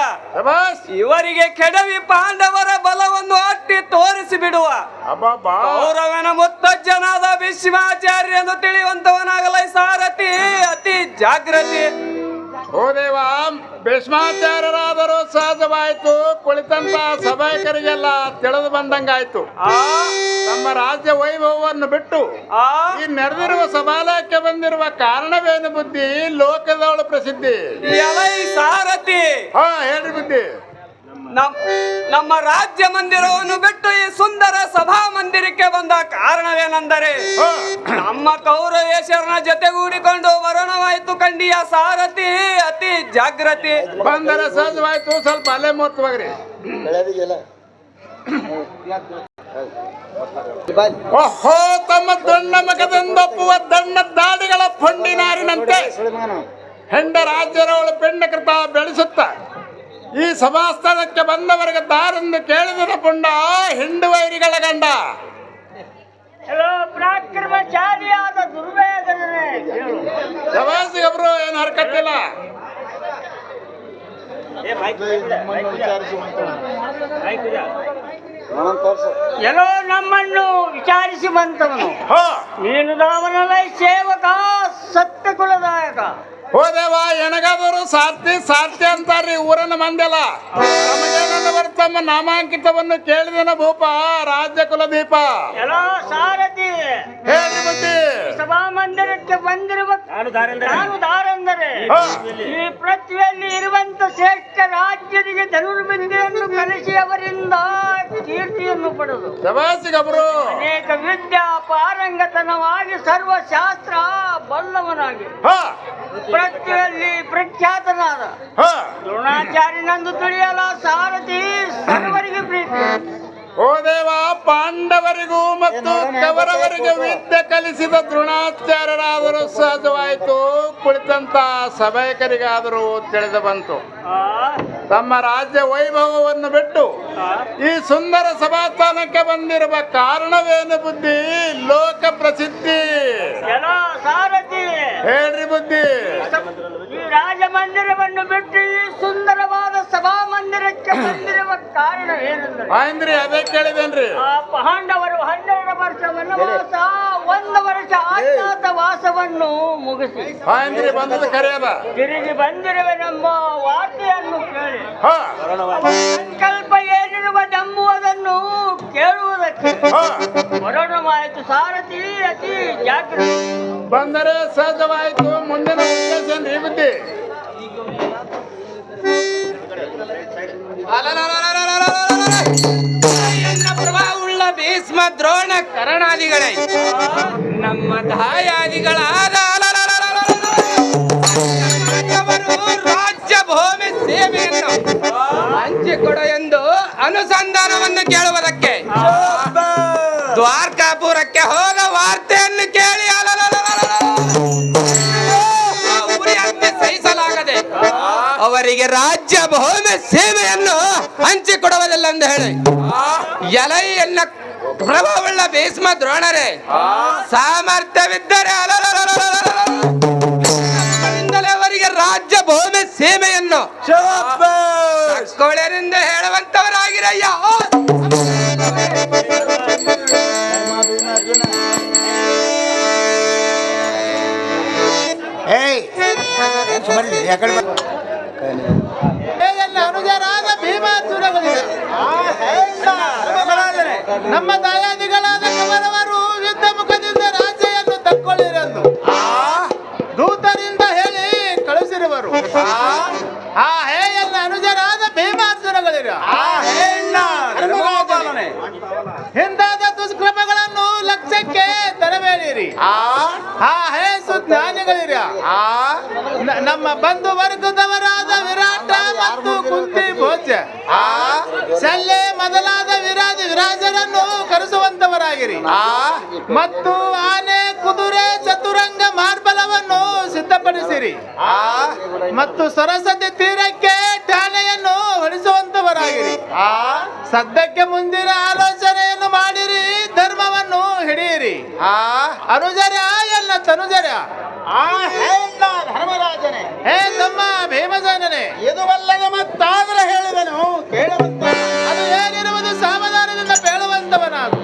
ಇವರಿಗೆ ಕೆಡವಿ ಪಾಂಡವರ ಬಲವನ್ನು ಅಟ್ಟಿ ತೋರಿಸಿ ಬಿಡುವ ಕೌರವನ ಮುತ್ತಜ್ಜನಾದ ಭೀಷ್ಮಾಚಾರ್ಯ ಎಂದು ತಿಳಿಯುವಂತವನಾಗಲ ಸಾರಥಿ ಅತಿ ಜಾಗೃತಿ. ಓ ದೇವ, ಭೀಷ್ಮಾಚಾರ್ಯರಾದರೂ ಸಹಜವಾಯಿತು. ಕುಳಿತಂತ ಸಭಾಯಕರಿಗೆಲ್ಲ ತಿಳಿದು ಬಂದಂಗಾಯ್ತು ತಮ್ಮ ರಾಜ್ಯ ವೈಭವವನ್ನು ಬಿಟ್ಟು ಈ ನೆರೆದಿರುವ ಸಭಾಲಯಕ್ಕೆ ಬಂದಿರುವ ಕಾರಣವೇನು ಬುದ್ಧಿ? ಲೋಕದವಳು ಪ್ರಸಿದ್ಧಿ. ಎಲೈ ಸಾರಥಿ, ಹೇಳ್ರಿ ಬುದ್ಧಿ. ನಮ್ಮ ರಾಜ್ಯ ಮಂದಿರವನ್ನು ಬಿಟ್ಟು ಈ ಸುಂದರ ಸಭಾ ಮಂದಿರಕ್ಕೆ ಬಂದ ಕಾರಣವೇನೆಂದರೆ ನಮ್ಮ ಕೌರವೇಶ್ವರನ ಜೊತೆಗೂಡಿಕೊಂಡು ವರುಣವಾಯಿತು ಕಂಡಿಯ ಸಾರಥಿ ಅತಿ ಜಾಗೃತಿ ಬಂದರೆ ಸಹಜವಾಯ್ತು, ಸ್ವಲ್ಪ ಅಲ್ಲೇ ಮೂರ್ತವಾಗ್ರಿ. ಓಹೋ, ತಮ್ಮ ದೊಣ್ಣ ಮಗದೆಂದೊಪ್ಪುವ ದಣ್ಣ ದಾಡಿಗಳ ಪೊಂಡಿನಾರಿನಂತೆ ಹೆಂಡ ರಾಜ್ಯರವಳು ಪಿಂಡಕೃತ ಬೆಳೆಸುತ್ತ ಈ ಸಭಾಸ್ಥಳಕ್ಕೆ ಬಂದವರಿಗೆ ದಾರೆಂದು ಕೇಳಿದ ಪುಂಡ ಹಿಂಡು ವೈರಿಗಳ ಗಂಡ. ಪರಾಕ್ರಮಶಾಲಿಯಾದ ದುರ್ವೇದನೆ ಸಭಾಸಿಗಬ್ರು ಏನು ಹರಕತ್ತಿಲ್ಲ. ಎಲ್ಲೋ ನಮ್ಮನ್ನು ವಿಚಾರಿಸಿ ಬಂತವನು. ನೀನು ದಾವನಲ್ಲ ಸೇವಕ, ಸತ್ಯ ಕುಲದಾಯಕ. ಓ ದೇವ, ಎನಗಾದರೂ ಸಾರ್ಥಿ ಸಾರ್ಥಿ ಅಂತಾರ್ರಿ ಊರನ್ನ ಮಂದೆಲ್ಲ. ನಮಗೇನವರು ತಮ್ಮ ನಾಮಾಂಕಿತವನ್ನು ಕೇಳಿದನ ಭೂಪ ರಾಜ್ಯ ಕುಲದೀಪ. ಎಲ್ಲೋ ಸಾರಥಿ, ಹೇಳಿ ಬುದ್ಧಿ. ಸಭಾ ಮಂದಿರಕ್ಕೆ ಬಂದಿರುವ ನಾನು ದಾರೆಂದರೆ ಈ ಪೃಥ್ವಿಯಲ್ಲಿ ಇರುವಂತ ಶ್ರೇಷ್ಠ ರಾಜ್ಯರಿಗೆ ಧನುರ್ವಿದ್ಯೆಯನ್ನು ಕಲಿಸಿ ಅವರಿಂದ ಕೀರ್ತಿಯನ್ನು ಪಡೆದು ಸಭಾಸಿಗಬ್ರು ಅನೇಕ ವಿದ್ಯಾ ಪಾರಂಗತನವಾಗಿ ಸರ್ವಶಾಸ್ತ್ರ ಬಲ್ಲವನಾಗಿ ಪೃಥ್ವಿಯಲ್ಲಿ ಪ್ರಖ್ಯಾತನಾದ ದ್ರೋಣಾಚಾರ್ಯನಂದು ತಿಳಿಯಲ ಸಾರಥಿ ಸರ್ವರಿಗೆ ಪ್ರೀತಿ. ಓ ದೇವ, ಪಾಂಡವರಿಗೂ ಮತ್ತು ಕೌರವರಿಗೂ ವಿದ್ಯೆ ಕಲಿಸಿದ ದ್ರೋಣಾಚಾರ್ಯರಾದರೂ ಸಹಜವಾಯಿತು, ಕುಳಿತಂತ ಸಭಾಯಕರಿಗಾದರೂ ತಿಳಿದು ಬಂತು. ತಮ್ಮ ರಾಜ್ಯ ವೈಭವವನ್ನು ಬಿಟ್ಟು ಈ ಸುಂದರ ಸಭಾಸ್ಥಾನಕ್ಕೆ ಬಂದಿರುವ ಕಾರಣವೇನು ಬುದ್ಧಿ? ಲೋಕ ಪ್ರಸಿದ್ಧಿ. ಸಾರಥಿ ಹೇಳ್ರಿ ಬುದ್ಧಿ. ಈ ರಾಜಮಂದಿರವನ್ನು ಬಿಟ್ಟು ಈ ಸುಂದರವಾದ ಸಭಾ ಮಂದಿರಕ್ಕೆ ಬಂದಿರುವ ಕಾರಣ ಏನೆಂದರೆ ಆಯ್ನ್ರಿ, ಅದೇ ಕೇಳಿದೇನ್ರಿ. ಪಾಂಡವರು 12 ವರ್ಷ ವನವಾಸ, 1 ವರ್ಷ ಅಜ್ಞಾತ ವಾಸವನ್ನು ಮುಗಿಸಿ ಆಯ್ನ್ರಿ, ಬಂದದ ಕರೆಯದ ತಿರುಗಿ ಬಂದಿರುವೆನೆಂಬ ವಾರ್ತೆಯನ್ನು ಕೇಳಿ ಸಂಕಲ್ಪ ಏನಿರುವುದೆಂಬುದನ್ನು ಕೇಳುವುದಕ್ಕೆ ವರುಣವಾಯಿತು ಸಾರಥಿ ಅತಿ ಜಾಗೃತಿ. ಬಂದರೆ ಸಹಜವಾಯಿತು. ಮುಂದಿನ ಉದ್ದೇಶ ಏನ್ರಿ ಬುದ್ಧಿ? ಪ್ರಭಾವವುಳ್ಳ ಭೀಷ್ಮ ದ್ರೋಣ ಕರಣಾದಿಗಳೇ, ನಮ್ಮ ದಾಯಾದಿಗಳಾದ ರಾಜ್ಯ ಭೂಮಿ ಸೇವೆಯನ್ನು ಹಂಚಿಕೊಡು ಎಂದು ಅನುಸಂಧಾನವನ್ನು ಕೇಳುವುದಕ್ಕೆ ದ್ವಾರಕಾಪುರಕ್ಕೆ ಹೋದ ವಾರ್ತೆಯನ್ನು ಕೇಳಿ ಸಹಿಸಲಾಗದೆ ಅವರಿಗೆ ರಾಜ್ಯ ಭೂಮಿ ಸೇವೆಯನ್ನು ಹಂಚಿಕೊಡುವುದಿಲ್ಲ ಎಂದು ಹೇಳಿ ಎಲೆಯನ್ನ ಪ್ರಭಾವವುಳ್ಳ ಭೀಷ್ಮ ದ್ರೋಣರೇ, ಸಾಮರ್ಥ್ಯವಿದ್ದರೆ ಅವರಿಗೆ ರಾಜ್ಯ ಭೂಮಿ ಸೀಮೆಯನ್ನು ಕೋಳೆರಿಂದ ಹೇಳುವಂತವರಾಗಿರಯ್ಯ. ಅನುಜರಾದ ಭೀಮಾಸುರಗಳಿವೆ. ನಮ್ಮ ದಾಯಾದಿಗಳಾದ ಕೌರವರು ಯುದ್ಧ ಮುಖದಿಂದ ರಾಜ್ಯವನ್ನು ತಕ್ಕೊಳ್ಳಿರೆಂದು ದೂತರಿಂದ ಹೇಳಿ ಕಳುಹಿಸಿರುವರು. ಎಲ್ಲ ಅನುಜರಾದ ಭೀಮಾಸುರಗಳಿವೆ. ಹಿಂದಾದ ದುಷ್ಕ್ರಮಗಳನ್ನು ಲಕ್ಷ್ಯಕ್ಕೆ ತರಬೇಡಿರಿ. ಸುಜ್ಞಾನಿಗಳಿರ ನಮ್ಮ ಬಂಧು ವರ್ಗದವರಾದ ವಿರಾಟ ಮತ್ತು ಕುಂತಿ ಭೋಜ ಶಲ್ಯ ಮೊದಲಾದ ವಿರಾಜರನ್ನು ಕರೆಸುವಂತವರಾಗಿರಿ. ಮತ್ತು ಆನೆ, ಕುದುರೆ, ಚತುರಂಗ ಮಾರ್ಬಲವನ್ನು ಸಿದ್ಧಪಡಿಸಿರಿ. ಮತ್ತು ಸರಸ್ವತಿ ತೀರಕ್ಕೆ ಠಾಣೆಯನ್ನು ಹೊಡಿಸುವಂತವರಾಗಿರಿ. ಸದ್ಯಕ್ಕೆ ಮುಂದಿನ ಆಲೋಚನೆಯನ್ನು ಮಾಡಿರಿ, ಧರ್ಮವನ್ನು ಹಿಡಿಯಿರಿ. ಅನುಜರ ಎಲ್ಲ ತನುಜರ ಧರ್ಮರಾಜನೇ, ಹೇ ತಮ್ಮ ಭೀಮಸೇನನೇ, ಇದುವಲ್ಲದೆ ಮತ್ತಾದ್ರೆ ಹೇಳಿದನು ಕೇಳುವಂತ. ಅದು ಏನಿರುವುದು ಸಾವಧಾನದಿಂದ ಬೇಳುವಂತವನಾಗು.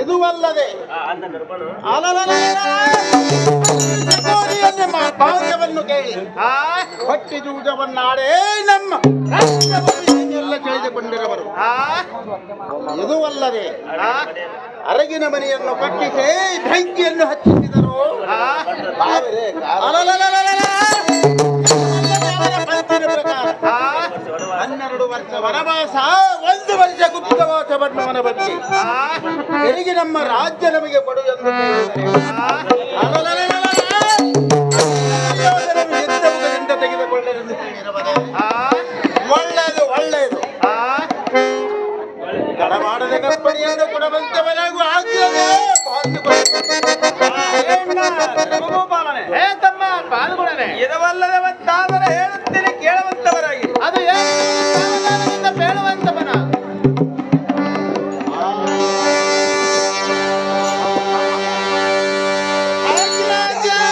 ಇದುವಲ್ಲದೆ ಭಾಗ್ಯವನ್ನು ಕೇಳಿ ಹೊಟ್ಟಿದುವುದವನ್ನಾಡೇ ನಮ್ಮ ರಾಷ್ಟ್ರಭೂಮಿಯನ್ನೆಲ್ಲ ತಿಳಿದುಕೊಂಡಿರುವರು. ಇದುವಲ್ಲದೆ ಅರಗಿನ ಮನೆಯನ್ನು ಕಟ್ಟಿಸಿ ಬೆಂಕಿಯನ್ನು ಹಚ್ಚಿಸಿದರು. ಪ್ರಕಾರ 12 ವರ್ಷ ವನವಾಸ, 1 ವರ್ಷ ಗುಪ್ತವಾಸವನ್ನು ಮನಬಂದಿ ತೆರಿಗೆ ನಮ್ಮ ರಾಜ್ಯ ನಮಗೆ ಕೊಡು ಎಂದು ಯುದ್ಧದಿಂದ ತೆಗೆದುಕೊಳ್ಳಲೆಂದು ಹೇಳಿರುವುದೇ ಒಳ್ಳೆಯದು ಒಳ್ಳೆಯದು. ತಡಮಾಡದ ಕಪ್ಪಣಿಯನ್ನು ಕೊಡಬಂತವನಾಗುವ ತಮ್ಮ ಪಾಲ್ಗೊಳ್ಳನೆ ಇದವಲ್ಲದೆ ಮತ್ತಾದರೆ ಹೇಳುತ್ತೇನೆ ಕೇಳುವಂತವರಾಗಿ ಅದು ಬೇಡುವಂತವನ ¡Gracias!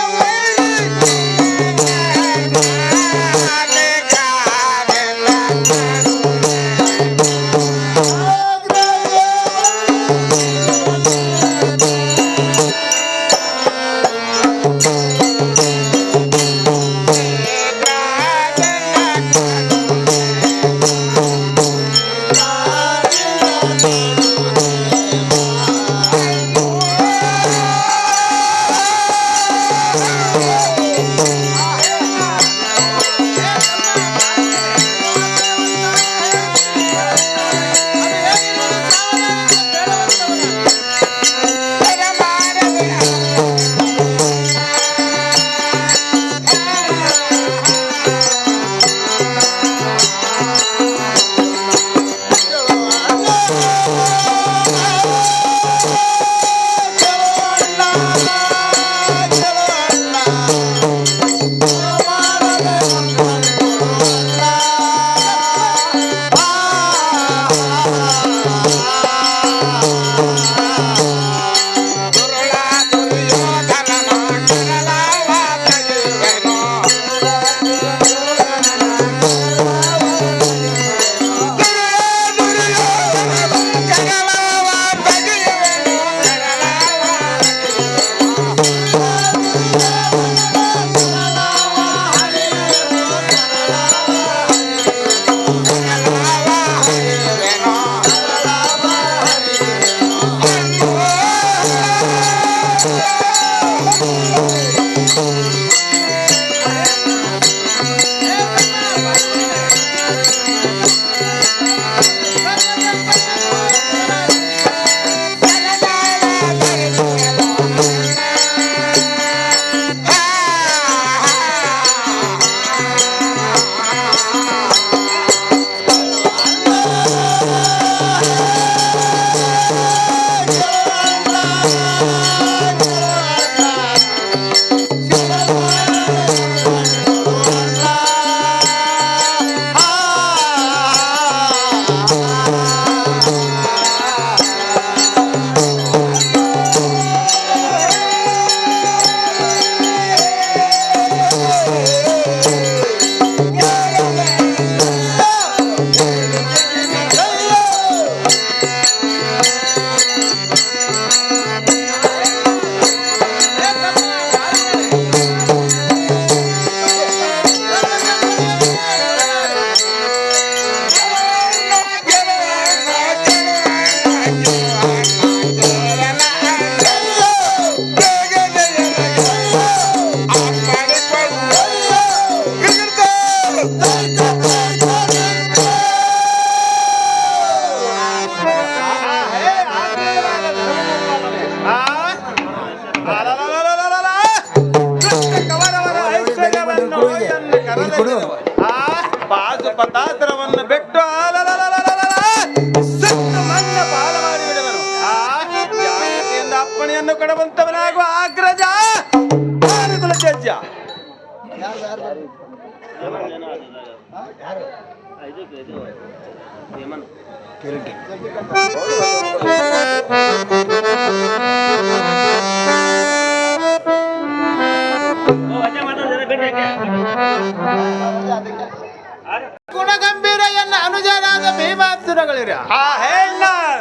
ಗುಣಗಂಭೀರ ಎನ್ನ ಅನುಜನಾದ ಭೀಮಾಸುರಗಳಿರ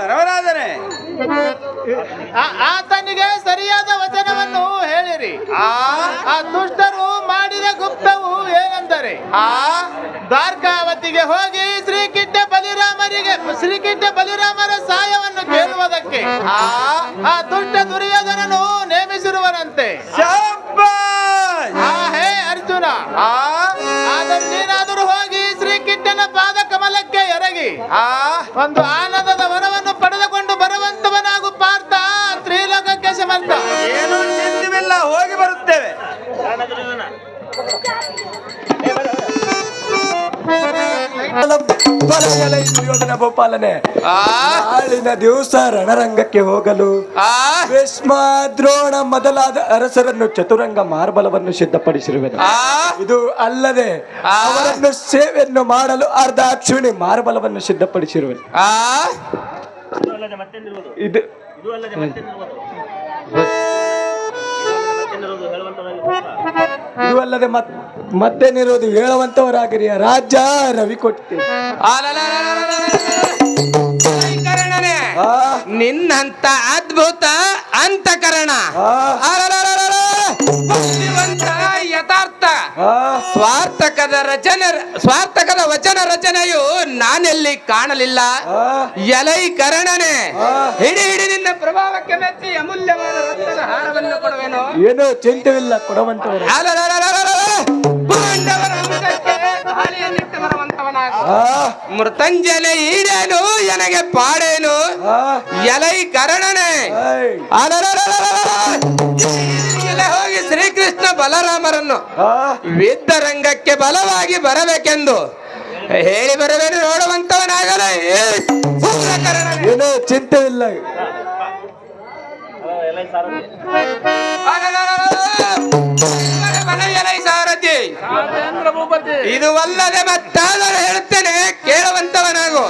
ರಮರಾಜನೇ ಆತನಿಗೆ ಸರಿಯಾದ ವಚನವನ್ನು ಹೇಳಿರಿ. ಆ ದುಷ್ಟರು ಮಾಡಿದ ಗುಪ್ತವು ಏನೆಂದರೆ ದ್ವಾರಕಾವತಿಗೆ ಹೋಗಿ ಶ್ರೀಕೃಷ್ಣ ಬಲಿರಾಮರ ಸಹಾಯವನ್ನು ಕೇಳುವುದಕ್ಕೆ ಆ ದುಷ್ಟ ದುರ್ಯೋಧನನು ನೇಮಿಸಿರುವನಂತೆ. ಹೇ ಅರ್ಜುನ, ಆದರೆ ನೀನಾದರೂ ಹೋಗಿ ಶ್ರೀಕೃಷ್ಣನ ಪಾದ ಕಮಲಕ್ಕೆ ಎರಗಿ ಒಂದು ಆನಂದದ ವರವನ್ನು ಪಡೆದುಕೊಂಡು ಬರುವಂತವನಾಗು ಪಾರ್ಥ, ತ್ರಿಲೋಕಕ್ಕೆ ಸಮರ್ಥ. ಏನು ಚಿಂತಿಲ್ಲ, ಹೋಗಿ ಬರುತ್ತೇವೆ. ದುರ್ಯೋಧನ ಗೋಪಾಲನೆ, ನಾಳಿನ ದಿವಸ ರಣರಂಗಕ್ಕೆ ಹೋಗಲು ಭೀಷ್ಮ, ದ್ರೋಣ ಮೊದಲಾದ ಅರಸರನ್ನು ಚತುರಂಗ ಮಾರ್ಬಲವನ್ನು ಸಿದ್ಧಪಡಿಸಿರುವೆನು. ಇದು ಅಲ್ಲದೆ ಅವರನ್ನು ಸೇವೆಯನ್ನು ಮಾಡಲು ಅರ್ಧಾಕ್ಷಿಣಿ ಮಾರ್ಬಲವನ್ನು ಸಿದ್ಧಪಡಿಸಿರುವೆನು. ಇದು ಇದು ಅಲ್ಲದೆ ಮತ್ತೇನಿರುವುದು ಹೇಳುವಂತವರಾಗಿರಿ. ರಾಜ್ಯ ರವಿ ಕೊಡ್ತೀನಿ. ನಿನ್ನಂತ ಅದ್ಭುತ ಅಂತಕರಣ, ಯಥಾರ್ಥ ಸ್ವಾರ್ಥಕದ ವಚನ ರಚನೆಯು ನಾನೆಲ್ಲಿ ಕಾಣಲಿಲ್ಲ. ಎಲೈ ಕರ್ಣನೆ, ಹಿಡಿ ನಿನ್ನ ಪ್ರಭಾವಕ್ಕೆ ಮೆಚ್ಚಿ ಅಮೂಲ್ಯವಾದ ರತ್ನದ ಹಾರವನ್ನು ಕೊಡುವೆನು. ಏನೋ ಚಿಂತೆವಿಲ್ಲ, ಕೊಡುವಂತವರು. ಮೃತಂಜನೆ ಈಡೇನು ಎನಗೆ ಪಾಡೇನು. ಎಲೈ ಕರ್ಣನೆ, ಹೋಗಿ ಶ್ರೀಕೃಷ್ಣ ಬಲರಾಮರನ್ನು ಯುದ್ಧರಂಗಕ್ಕೆ ಬಲವಾಗಿ ಬರಬೇಕೆಂದು ಹೇಳಿ ಬರಬೇಡಿ. ನೋಡುವಂತವನಾಗಲ್ಲ, ಏನೋ ಚಿಂತೆವಿಲ್ಲ. ಸಾರಥಿ, ಇದು ಅಲ್ಲದೆ ಮತ್ತಾದರೂ ಹೇಳುತ್ತೇನೆ, ಕೇಳುವಂತವನಾಗು.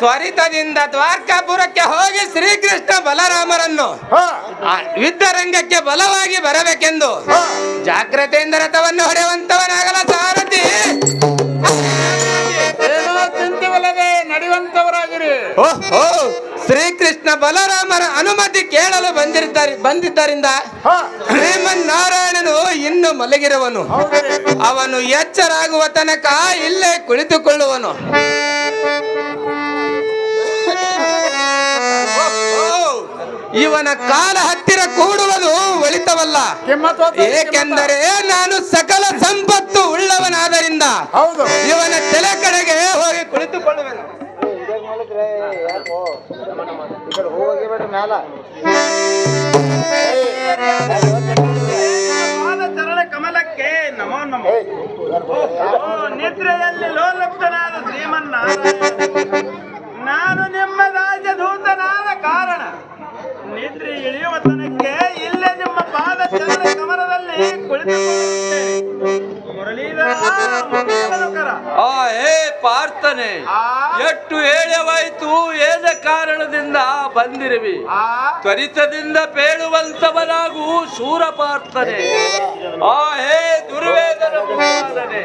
ಸ್ವರಿತದಿಂದ ದ್ವಾರಕಾಪುರಕ್ಕೆ ಹೋಗಿ ಶ್ರೀಕೃಷ್ಣ ಬಲರಾಮರನ್ನು ಯುದ್ಧರಂಗಕ್ಕೆ ಬಲವಾಗಿ ಬರಬೇಕೆಂದು ಜಾಗ್ರತೆಯಿಂದ ರಥವನ್ನು ಹೊಡೆಯುವಂತವನಾಗಲ ಸಾರಥಿ. ಏನೋ ಚಿಂತೆವಿಲ್ಲದೆ ನಡೆಯುವಂತವರಾಗಿರಿ. ಓಹೋ, ಶ್ರೀಕೃಷ್ಣ ಬಲರಾಮರ ಅನುಮತಿ ಕೇಳಲು ಬಂದಿದ್ದರಿಂದ ಶ್ರೀಮನ್ನಾರಾಯಣ ಮಲಗಿರುವನು. ಹೌದ್ರಿ. ಅವನು ಎಚ್ಚರಾಗುವ ತನಕ ಇಲ್ಲೇ ಕುಳಿತುಕೊಳ್ಳುವನು. ಇವನ ಕಾಲ ಹತ್ತಿರ ಕೂಡುವುದು ಒಳಿತವಲ್ಲ. ಕಿಮ್ಮತ್ ಹೋಗ್ತದೆ, ಏಕೆಂದರೆ ನಾನು ಸಕಲ ಸಂಪತ್ತು ಉಳ್ಳವನಾದ್ದರಿಂದ ಹೌದು. ಇವನ ತಲೆ ಕಡೆಗೆ ಹೋಗಿ ಕುಳಿತುಕೊಳ್ಳುವೆನು. ಚರಣ ಕಮಲಕ್ಕೆ ನಮೋ ನಮೋ. ನಿದ್ರೆಯಲ್ಲಿ ಲೋಲುಪ್ತನಾದ ಶ್ರೀಮನ್ನಾರಾಯಣ, ನಾನು ನಿಮ್ಮ ರಾಜದೂತನಾದ ಕಾರಣ ನಿದ್ರೆ ಇಳಿಯುವ ತನಕ್ಕೆ ಇಲ್ಲೇ ನಿಮ್ಮ ಪಾದ ಚರಣ ಕಮಲದಲ್ಲಿ ಕುಳಿತುಕೊಳ್ಳುತ್ತೇನೆ. ಮುರಳೀಧರ ಮುರಳೀಧರ. ಹೇ ಪಾರ್ಥನೆ, ಎಷ್ಟು ಹೇಳವಾಯ್ತು, ಏನ ಕಾರಣದಿಂದ ಬಂದಿರುವಿ? ತ್ವರಿತದಿಂದ ಪೇಳುವಂತವನಾಗೂ ಶೂರ ಪಾರ್ಥನೆ. ಹೇ ದುರ್ವೇದನ ಕುಮಾರನೆ,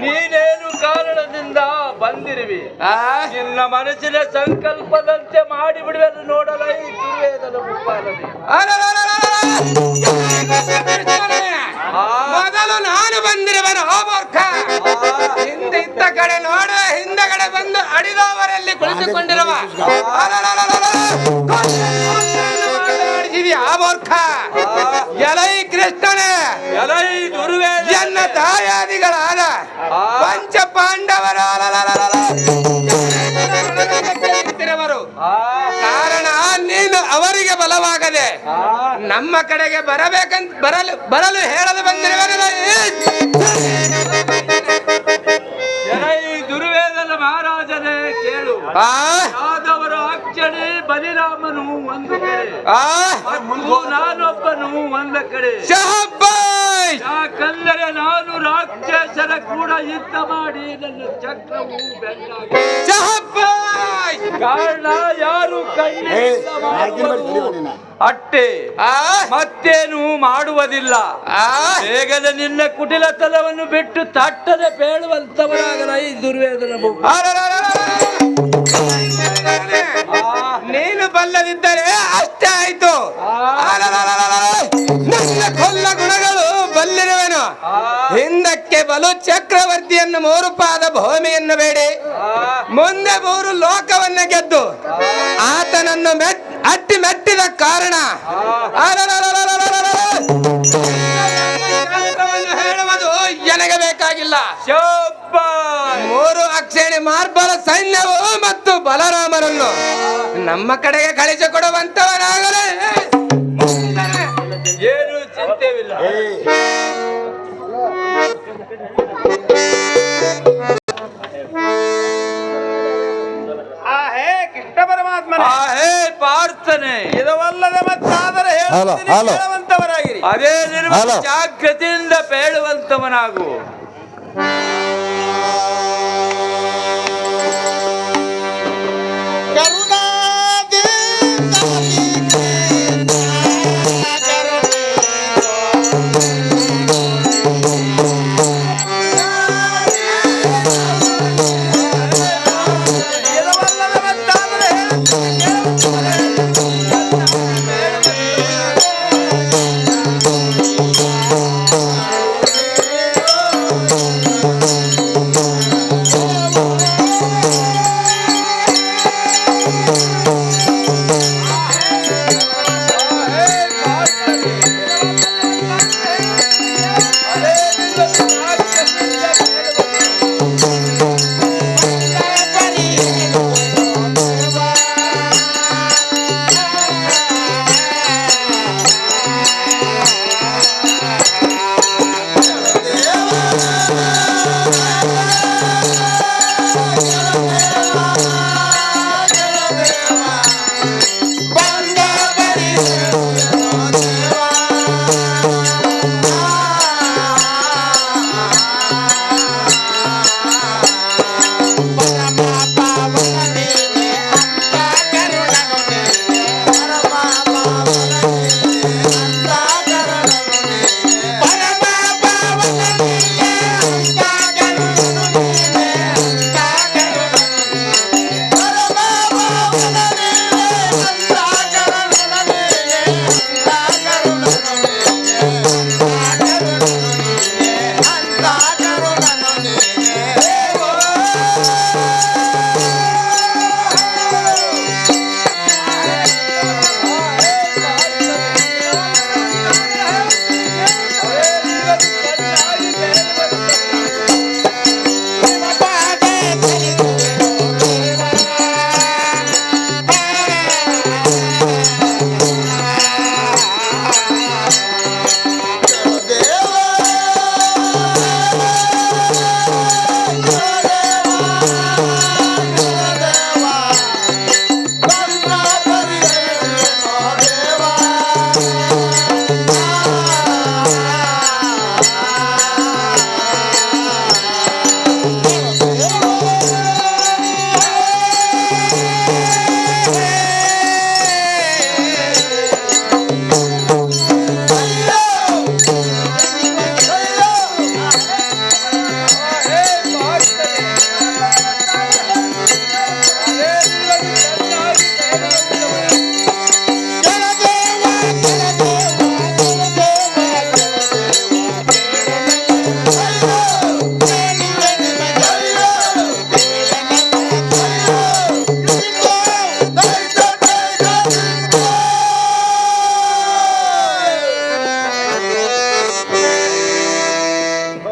ನೀನೇನು ಕಾರಣದಿಂದ ಬಂದಿರುವಿ? ನಿನ್ನ ಮನಸ್ಸಿನ ಸಂಕಲ್ಪದಂತೆ ಮಾಡಿಬಿಡುವೆನು ನೋಡಲೈ ದುರ್ವೇದನ ಕುಮಾರನೆ. ಮೊದಲು ನಾನು ಬಂದಿರುವನು. ಹಿಂದೆ ಇದ್ದ ಕಡೆ ನೋಡ, ಹಿಂದಗಡೆ ಬಂದು ಅಡಿದವರಲ್ಲಿ ಕುಳಿತುಕೊಂಡಿರುವ ಆ ಮೂರ್ಖ. ಎಲೈ ಕೃಷ್ಣನೇ, ಎಲೈ ದುರ್ವೇದ, ಎನ್ನ ತಾಯಾದಿಗಳಾದ ಪಂಚ ಪಾಂಡವರು ಕಾರಣ ನೀನು ಅವರಿಗೆ ಬಲವಾಗದೆ ನಮ್ಮ ಕಡೆಗೆ ಬರಬೇಕಂತ ಬರಲು ಹೇಳಲು ಬಂದಿರುವಲ್ಲ. ದುರ್ವೇದನ ಮಹಾರಾಜನೇ ಕೇಳು. ಯಾದವರು ಅಕ್ಷಣೆ ಬಲಿರಾಮನು ಒಂದು ಕಡೆ, ಮತ್ತು ನಾನೊಬ್ಬನು ಒಂದ ಕಡೆ. ಯಾಕಂದರೆ ನಾನು ರಾಕ್ಷಸರ ಕೂಡ ಯುದ್ಧ ಮಾಡಿ ನನ್ನ ಚಕ್ರವು ಬೆಂಡಾಗಿದೆ. ಕಾರಣ ಯಾರು ಕಣ್ಣಿನಿಂದ ಮಾಡುವರು ಅಟ್ಟೆ, ಮತ್ತೇನು ಮಾಡುವುದಿಲ್ಲ. ಬೇಗನೆ ನಿನ್ನ ಕುಟಿಲತನವನ್ನು ಬಿಟ್ಟು ತಟ್ಟನೆ ಪೇಳುವಂತವರಾಗಲ ಈ ದುರ್ವೇದನ. ನೀನು ಬಲ್ಲದಿದ್ದರೆ ಅಷ್ಟೇ ಆಯ್ತು. ನನ್ನ ಕೊಲ್ಲ ಗುಣಗಳು ಬಲ್ಲಿರುವೆನು. ಹಿಂದಕ್ಕೆ ಬಲು ಚಕ್ರವರ್ತಿಯನ್ನು 3 ಪಾದ ಭೂಮಿಯನ್ನು ಬೇಡಿ ಮುಂದೆ 3 ಲೋಕವನ್ನ ಗೆದ್ದು ಆತನನ್ನು ಅಟ್ಟಿ ಮೆಟ್ಟಿದ ಕಾರಣ ಹೇಳುವುದು ನನಗೆ ಬೇಕಾಗಿಲ್ಲ. 3 ಅಕ್ಷೇಣಿ ಮಾರ್ಬಲ ಸೈನ್ಯವು ಮತ್ತು ಬಲರಾಮರನ್ನು ನಮ್ಮ ಕಡೆಗೆ ಕಳಿಸಿಕೊಡುವಂತವನಾಗಲೇ ಏನು ಚಿಂತೆವಿಲ್ಲ. ಹೇ ಕೃಷ್ಣ ಪರಮಾತ್ಮನೇ, ಹೇ ಪಾರ್ಥನೆ, ಇದವಲ್ಲದೆ ಮತ್ತಾದರೆ ಹೇಳುವಂತವರಾಗಿರಿ. ಅದೇ ನಿರ್ಮ ಜಾಗೃತಿಯಿಂದ ಪೇಳುವಂತವನಾಗು.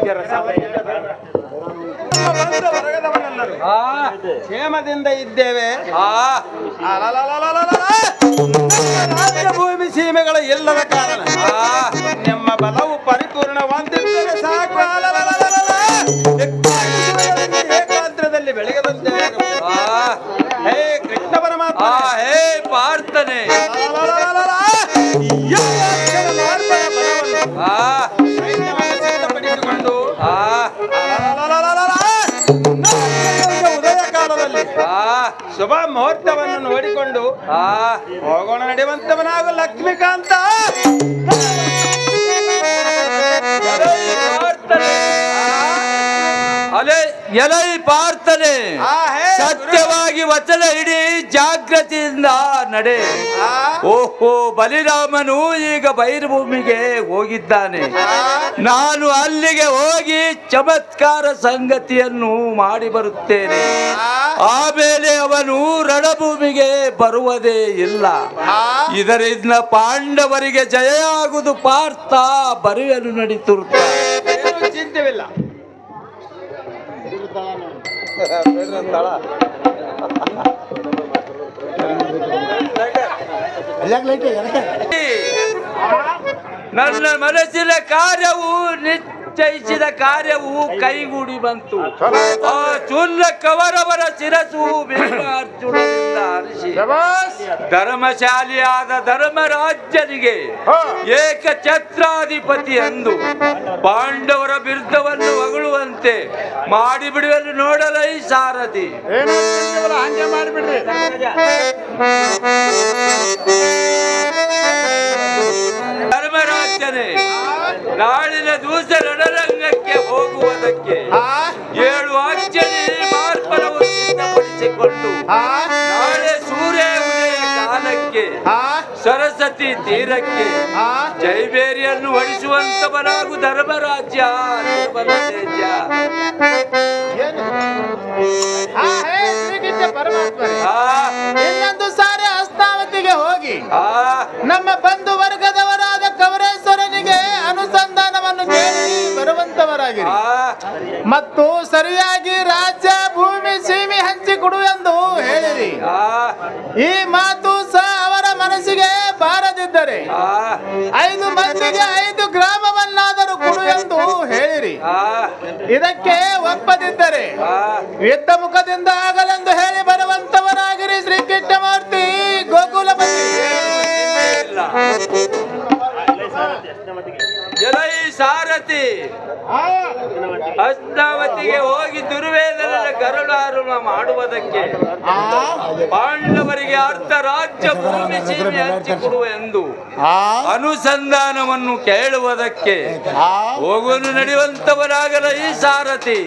ರಾಜ್ಯರ ಸಭೆ ಬಂದ ವರ್ಗದವರೆಲ್ಲರೂ ಕ್ಷೇಮದಿಂದ ಇದ್ದೇವೆ. ರಾಜ್ಯ ಭೂಮಿ ಸೀಮೆಗಳ ಇಲ್ಲದ ಕಾರಣ ನಿಮ್ಮ ಬಲವು ಪರಿಪೂರ್ಣವಂತಿದ್ದರೆ ಸಾಕು. ಏಕಾಂತರದಲ್ಲಿ ಬೆಳಗದಂತೆ ಹೇ ಕೃಷ್ಣ ಪರಮಾತ್ಮ, ಹೇ ಪ್ರಾರ್ಥನೆ ಸಿದ್ಧಪಡಿಸಿಕೊಂಡು ಉದಯ ಕಾಲದಲ್ಲಿ ಶುಭ ಮುಹೂರ್ತವನ್ನು ನೋಡಿಕೊಂಡು ಹೋಗೋಣ ನಡೆಯುವಂತವನಾಗು ಲಕ್ಷ್ಮೀಕಾಂತ. ಎಲೈ ಪ್ರಾರ್ಥನೆ ಸತ್ಯವಾಗಿ ವಚನ ಹಿಡಿ, ಜಾಗೃತಿಯಿಂದ ನಡೆ. ಓಹೋ, ಬಲಿರಾಮನು ಈಗ ಬೈರಭೂಮಿಗೆ ಹೋಗಿದ್ದಾನೆ. ನಾನು ಅಲ್ಲಿಗೆ ಹೋಗಿ ಚಮತ್ಕಾರ ಸಂಗತಿಯನ್ನು ಮಾಡಿ ಬರುತ್ತೇನೆ. ಆಮೇಲೆ ಅವನು ರಣಭೂಮಿಗೆ ಬರುವುದೇ ಇಲ್ಲ. ಇದರಿಂದ ಪಾಂಡವರಿಗೆ ಜಯ ಆಗುವುದು ಪಾರ್ಥ ಬರುವೆನು ನಡೀತಿರುತ್ತಾರೆ. ಚಿಂತೆವಿಲ್ಲ. ನನ್ನ ಮನಸ್ಸಿನ ಕಾರ್ಯವು ನಿಶ್ಚಯಿಸಿದ ಕಾರ್ಯವು ಕೈಗೂಡಿ ಬಂತು. ಆ ಚೂರ್ಣ ಕವರವರ ಶಿರಸು ಅರ್ಜುನದಿಂದ ಹರಿಸಿ ಧರ್ಮಶಾಲಿಯಾದ ಧರ್ಮರಾಜ್ಯನಿಗೆ ಏಕಛತ್ರಾಧಿಪತಿ ಎಂದು ಪಾಂಡವರ ಬಿರುದವನ್ನು ಹೊಗಳುವಂತೆ ಮಾಡಿಬಿಡುವಲ್ಲಿ ನೋಡಲೈ ಸಾರಥಿ. ಹಂಗೆ ಮಾಡಿಬಿಡ್ರಿ. ಧರ್ಮರಾಜನೇ, ನಾಳಿನ ದಿವಸ ರಣರಂಗಕ್ಕೆ ಹೋಗುವುದಕ್ಕೆ 7 ಅಕ್ಷರಿ ಮಾರ್ಪಣವು ಸಿದ್ಧಪಡಿಸಿಕೊಂಡು ನಾಳೆ ಸೂರ್ಯ ಉದಯ ಕಾಲಕ್ಕೆ ಸರಸ್ವತಿ ತೀರಕ್ಕೆ ಜೈಬೇರಿಯನ್ನು ಹೊಡಿಸುವಂತವನಾಗು ಧರ್ಮರಾಜ್ಯ. ಇನ್ನೊಂದು ಸಾರಿ ಹಸ್ತಾವತಿಗೆ ಹೋಗಿ ನಮ್ಮ ಬಂಧು ವರ್ಗದವರಾದ ಕವರೇಶ್ವರನಿಗೆ ಅನುಸಂಧಾನವನ್ನು ಕೇಳಿ ಬರುವಂತವರಾಗಿರಿ ಮತ್ತು ಸರಿಯಾಗಿ ರಾಜ್ಯ ಭೂಮಿ ಸೀಮೆ ಹಂಚಿಕೊಡು ಎಂದು ಹೇಳಿರಿ. ಈ ಮಾತು ಸಹ ಅವರ ಮನಸ್ಸಿಗೆ ಬಾರದಿದ್ದರೆ 5 ಮಂದಿಗೆ 5 ಗ್ರಾಮವನ್ನಾದರೂ ಕೊಡು ಎಂದು ಹೇಳಿರಿ. ಇದಕ್ಕೆ ಒಪ್ಪದಿದ್ದರೆ ಯುದ್ಧ ಮುಖದಿಂದ ಆಗಲೆಂದು ಹೇಳಿ ಬರುವಂತವರಾಗಿರಿ. ಶ್ರೀ ಕೃಷ್ಣಮೂರ್ತಿ ಗೋಕುಲಪತಿ. ಜಲೈ ಸಾರಥಿ, ಹಸ್ತಾವತಿಗೆ ಹೋಗಿ ದುರ್ವೇದನ ಗರುಡಾರುಣ ಮಾಡುವುದಕ್ಕೆ ಪಾಂಡವರಿಗೆ ಅರ್ಧ ರಾಜ್ಯ ಭೂಮಿ ಸೀಮೆ ಹಂಚಿಕೊಡುವ ಎಂದು ಅನುಸಂಧಾನವನ್ನು ಕೇಳುವುದಕ್ಕೆ ಹೋಗುವುದು ನಡೆಯುವಂತವರಾಗಲ ಈ ಸಾರಥಿ.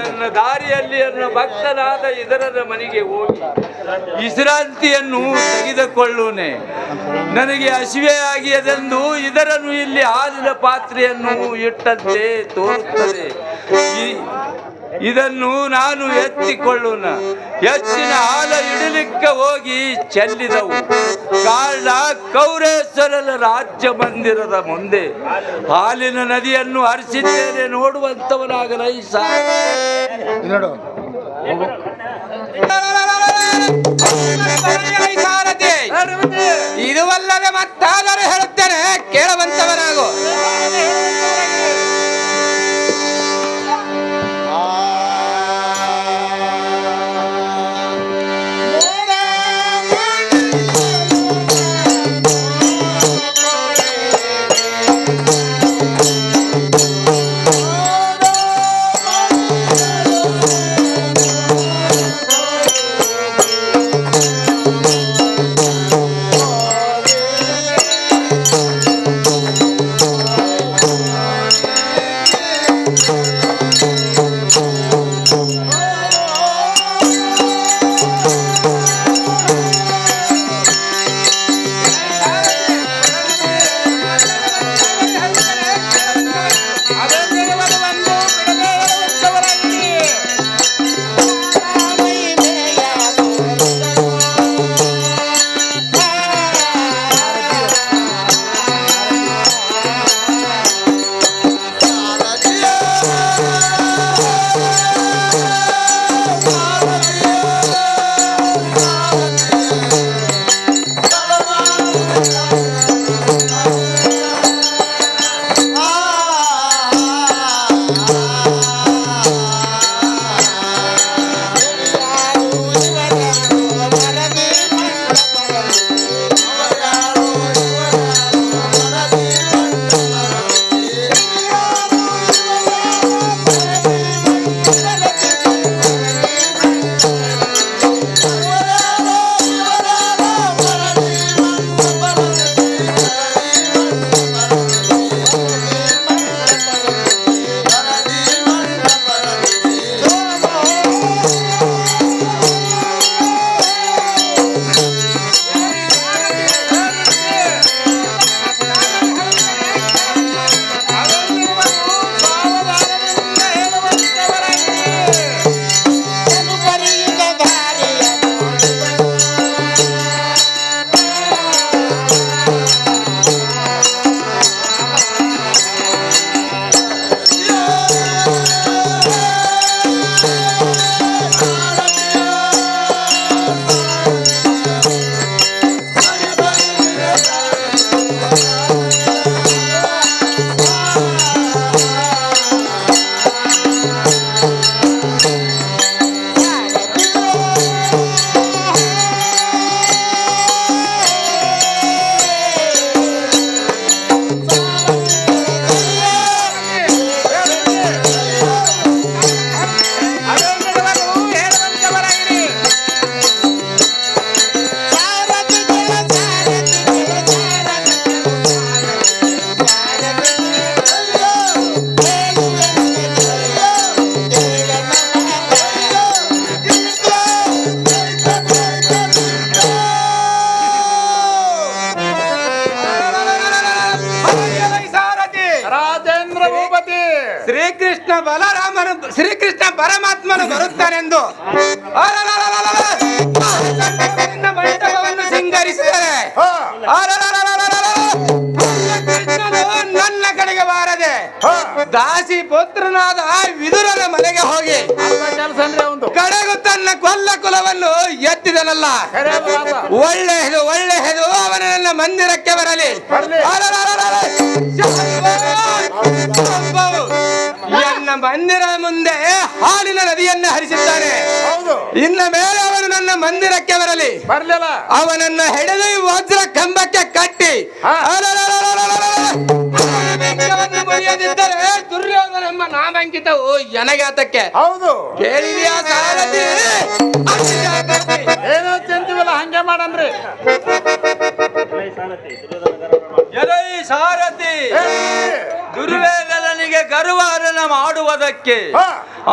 ಎನ್ನ ದಾರಿಯಲ್ಲಿ ಎನ್ನ ಭಕ್ತನಾದ ಇದರ ಮನೆಗೆ ಹೋಗಿ ವಿಶ್ರಾಂತಿಯನ್ನು ತೆಗೆದುಕೊಳ್ಳುನೆ. ನನಗೆ ಹಸಿವೆ ಆಗಿಯದೆಂದು ಇದರನ್ನು ಇಲ್ಲಿ ಹಾಲಿನ ಪಾತ್ರೆಯನ್ನು ಇಟ್ಟಂತೆ ತೋರುತ್ತದೆ. ಇದನ್ನು ನಾನು ಎತ್ತಿಕೊಳ್ಳುನ. ಹೆಚ್ಚಿನ ಹಾಲ ಇಡಲಿಕ್ಕೆ ಹೋಗಿ ಚೆಲ್ಲಿದವು. ಕಾರಣ ಕೌರೇಶ್ವರನ ರಾಜ್ಯ ಮಂದಿರದ ಮುಂದೆ ಹಾಲಿನ ನದಿಯನ್ನು ಹರಿಸಿದ್ದೇನೆ. ನೋಡುವಂತವನಾಗಲ ಈ ನೋಡು ಇದುವಲ್ಲದೆ ಮತ್ತಾದರೂ ಹೇಳುತ್ತೇನೆ, ಕೇಳುವಂತವನಾಗು. ಶ್ರೀಕೃಷ್ಣ ಪರಮಾತ್ಮನು ಬರುತ್ತಾನೆಂದು ಮಂಟಪವನ್ನು ಸಿಂಗರಿಸಿದರೆ ಕೃಷ್ಣನು ನನ್ನ ಕಡೆಗೆ ಬಾರದೆ ದಾಸಿ ಪುತ್ರನಾದ ವಿದುರನ ಮನೆಗೆ ಹೋಗಿ ಕೆಲಸ ಅಂದ್ರೆ ಒಂದು ಕಡೆಗೂ ತನ್ನ ಕೊಲ್ಲ ಕುಲವನ್ನು ಎತ್ತಿದನಲ್ಲ. ಒಳ್ಳೆಯದು ಒಳ್ಳೆಯದು, ಅವನ ನನ್ನ ಮಂದಿರಕ್ಕೆ ಬರಲಿ. ನನ್ನ ಮಂದಿರದ ಮುಂದೆ ಹಾಲಿನ ನದಿಯನ್ನು ಹರಿಸಿದ್ದಾನೆ. ಇನ್ನ ಮೇಲೆ ಅವನು ನನ್ನ ಮಂದಿರಕ್ಕೆ ಬರಲಿ. ಅವನನ್ನ ಹಿಡಿದು ವಜ್ರ ಕಂಬಕ್ಕೆ ಕಟ್ಟಿ ಮುರಿಯದಿದ್ದರೆ ದುರ್ಯೋಧನ ಎಂಬ ನಾಮಾಂಕಿತವು ಎನಗಾತಕ್ಕೆ. ಹೌದು, ಕೇಳಿದ್ಯಾ ಸಾರಥಿ? ಏನೋ ಚಿಂತಿವಲ್ಲ, ಹಂಗೆ ಮಾಡನ್ರಿ. ಎಲೈ ಸಾರಥಿ, ದುರ್ವೇದನಿಗೆ ಗರ್ವಹರಣ ಮಾಡುವುದಕ್ಕೆ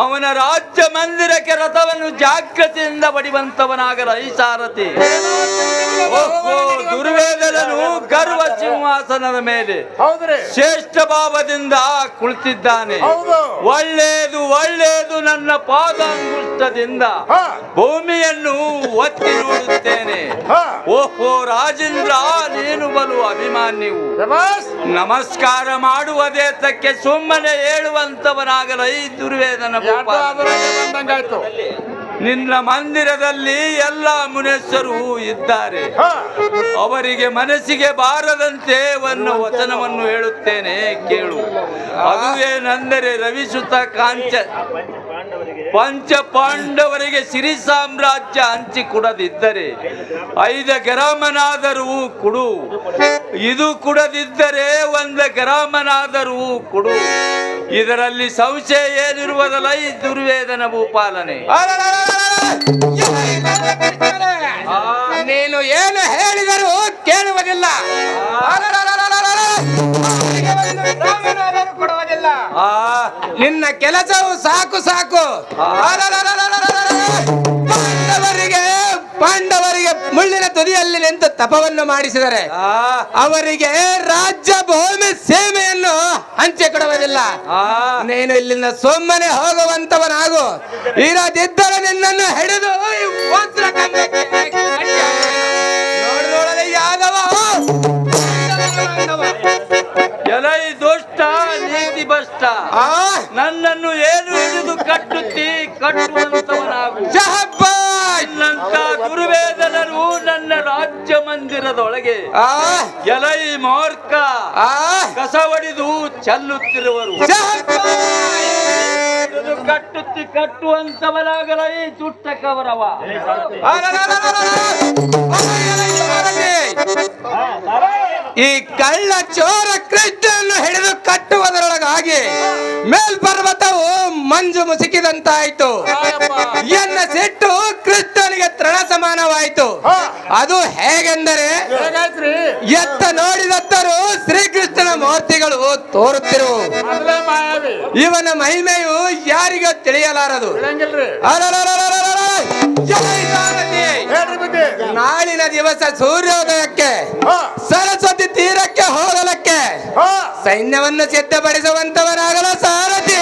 ಅವನ ರಾಜ್ಯ ಮಂದಿರಕ್ಕೆ ರಥವನ್ನು ಜಾಗ್ರತೆಯಿಂದ ಬಡಿವಂತವನಾಗಲ ಈ ಸಾರಥಿ. ದುರ್ವೇದನನು ಗರ್ವ ಸಿಂಹಾಸನದ ಮೇಲೆ ಶ್ರೇಷ್ಠ ಭಾವದಿಂದ ಕುಳಿತಿದ್ದಾನೆ. ಒಳ್ಳೆಯದು ಒಳ್ಳೆಯದು, ನನ್ನ ಪಾದಾಂಗುಷ್ಟದಿಂದ ಭೂಮಿಯನ್ನು ಒತ್ತಿ ನೋಡುತ್ತೇನೆ. ಓಹೋ ರಾಜೇಂದ್ರ, ನೀನು ಬಲು ಅಭಿಮಾನ್ಯವು. ನಮಸ್ಕಾರ ಮಾಡುವುದೇತಕ್ಕೆ ಸುಮ್ಮನೆ ಹೇಳುವಂತವನಾಗಲ ಈ ದುರ್ವೇದನ. ನಿನ್ನ ಮಂದಿರದಲ್ಲಿ ಎಲ್ಲ ಮುನೇಶ್ವರು ಇದ್ದಾರೆ. ಅವರಿಗೆ ಮನಸ್ಸಿಗೆ ಬಾರದಂತೆ ಒಂದು ವಚನವನ್ನು ಹೇಳುತ್ತೇನೆ, ಕೇಳು. ಅದುವೇನೆಂದರೆ ರವಿಸುತ ಪಂಚ ಪಾಂಡವರಿಗೆ ಸಿರಿ ಸಾಮ್ರಾಜ್ಯ ಹಂಚಿ ಕೊಡದಿದ್ದರೆ 5 ಗ್ರಾಮನಾದರೂ ಕೊಡು, ಇದು ಕೊಡದಿದ್ದರೆ 1 ಗ್ರಾಮನಾದರೂ ಕೊಡು. ಇದರಲ್ಲಿ ಸಂಶಯ ಏನಿರುವುದಲ್ಲ ಈ ದುರ್ವೇದನ ಭೂಪಾಲನೆ. ನೀನು ಏನು ಹೇಳಿದರೂ ಕೇಳುವುದಿಲ್ಲ, ಕೊಡುವುದಿಲ್ಲ. ನಿನ್ನ ಕೆಲಸವು ಸಾಕು ಸಾಕು. ಪಾಂಡವರಿಗೆ ಮುಳ್ಳಿನ ತುದಿಯಲ್ಲಿ ನಿಂತು ತಪವನ್ನು ಮಾಡಿಸಿದರೆ ಅವರಿಗೆ ರಾಜ್ಯ ಭೂಮಿ ಸೇವೆಯನ್ನು ಹಂಚಿಕೊಡುವುದಿಲ್ಲ. ನೀನು ಇಲ್ಲಿಂದ ಸುಮ್ಮನೆ ಹೋಗುವಂತವನಾಗು. ಇರದಿದ್ದರೆ ನಿನ್ನನ್ನು ಹಿಡಿದು ನೋಡದೆ ಯಾದವ ಎಲೈ ದುಷ್ಟ ನೀತಿ ಭ್ರಷ್ಟ, ನನ್ನನ್ನು ಏನು ಹಿಡಿದು ಕಟ್ಟುವಂತವನಾಗು. ನನ್ನಂತ ದುರ್ವೇದನರು ನನ್ನ ರಾಜ್ಯ ಮಂದಿರದೊಳಗೆ ಎಲೈ ಮೂರ್ಖ ಕಸ ಹೊಡೆದು ಚೆಲ್ಲುತ್ತಿರುವರು. ಕಟ್ಟುವಂತವನಾಗಲ ಈ ದುಷ್ಟ ಕವರವ. ಈ ಕಳ್ಳ ಚೋರ ಕೃಷ್ಣನ್ನು ಹಿಡಿದು ಕಟ್ಟುವುದರೊಳಗಾಗಿ ಮೇಲ್ಪರ್ವತವು ಮಂಜು ಮುಸುಕಿದಂತಾಯ್ತು. ಎನ್ನ ಸಿಟ್ಟು ಕೃಷ್ಣನಿಗೆ ತೃಣ ಸಮಾನವಾಯಿತು. ಅದು ಹೇಗೆಂದರೆ ಎತ್ತ ನೋಡಿದತ್ತರು ಶ್ರೀಕೃಷ್ಣನ ಮೂರ್ತಿಗಳು ತೋರುತ್ತಿರುವು. ಇವನ ಮಹಿಮೆಯು ಯಾರಿಗೂ ತಿಳಿಯಲಾರದು. ನಾಳಿನ ದಿವಸ ಸೂರ್ಯೋದಯಕ್ಕೆ ಸರಸ್ವತಿ ತೀರಕ್ಕೆ ಹೋಗಲಕ್ಕೆ ಸೈನ್ಯವನ್ನು ಸಿದ್ಧಪಡಿಸುವಂತವನಾಗಲ ಸಾರಥಿ.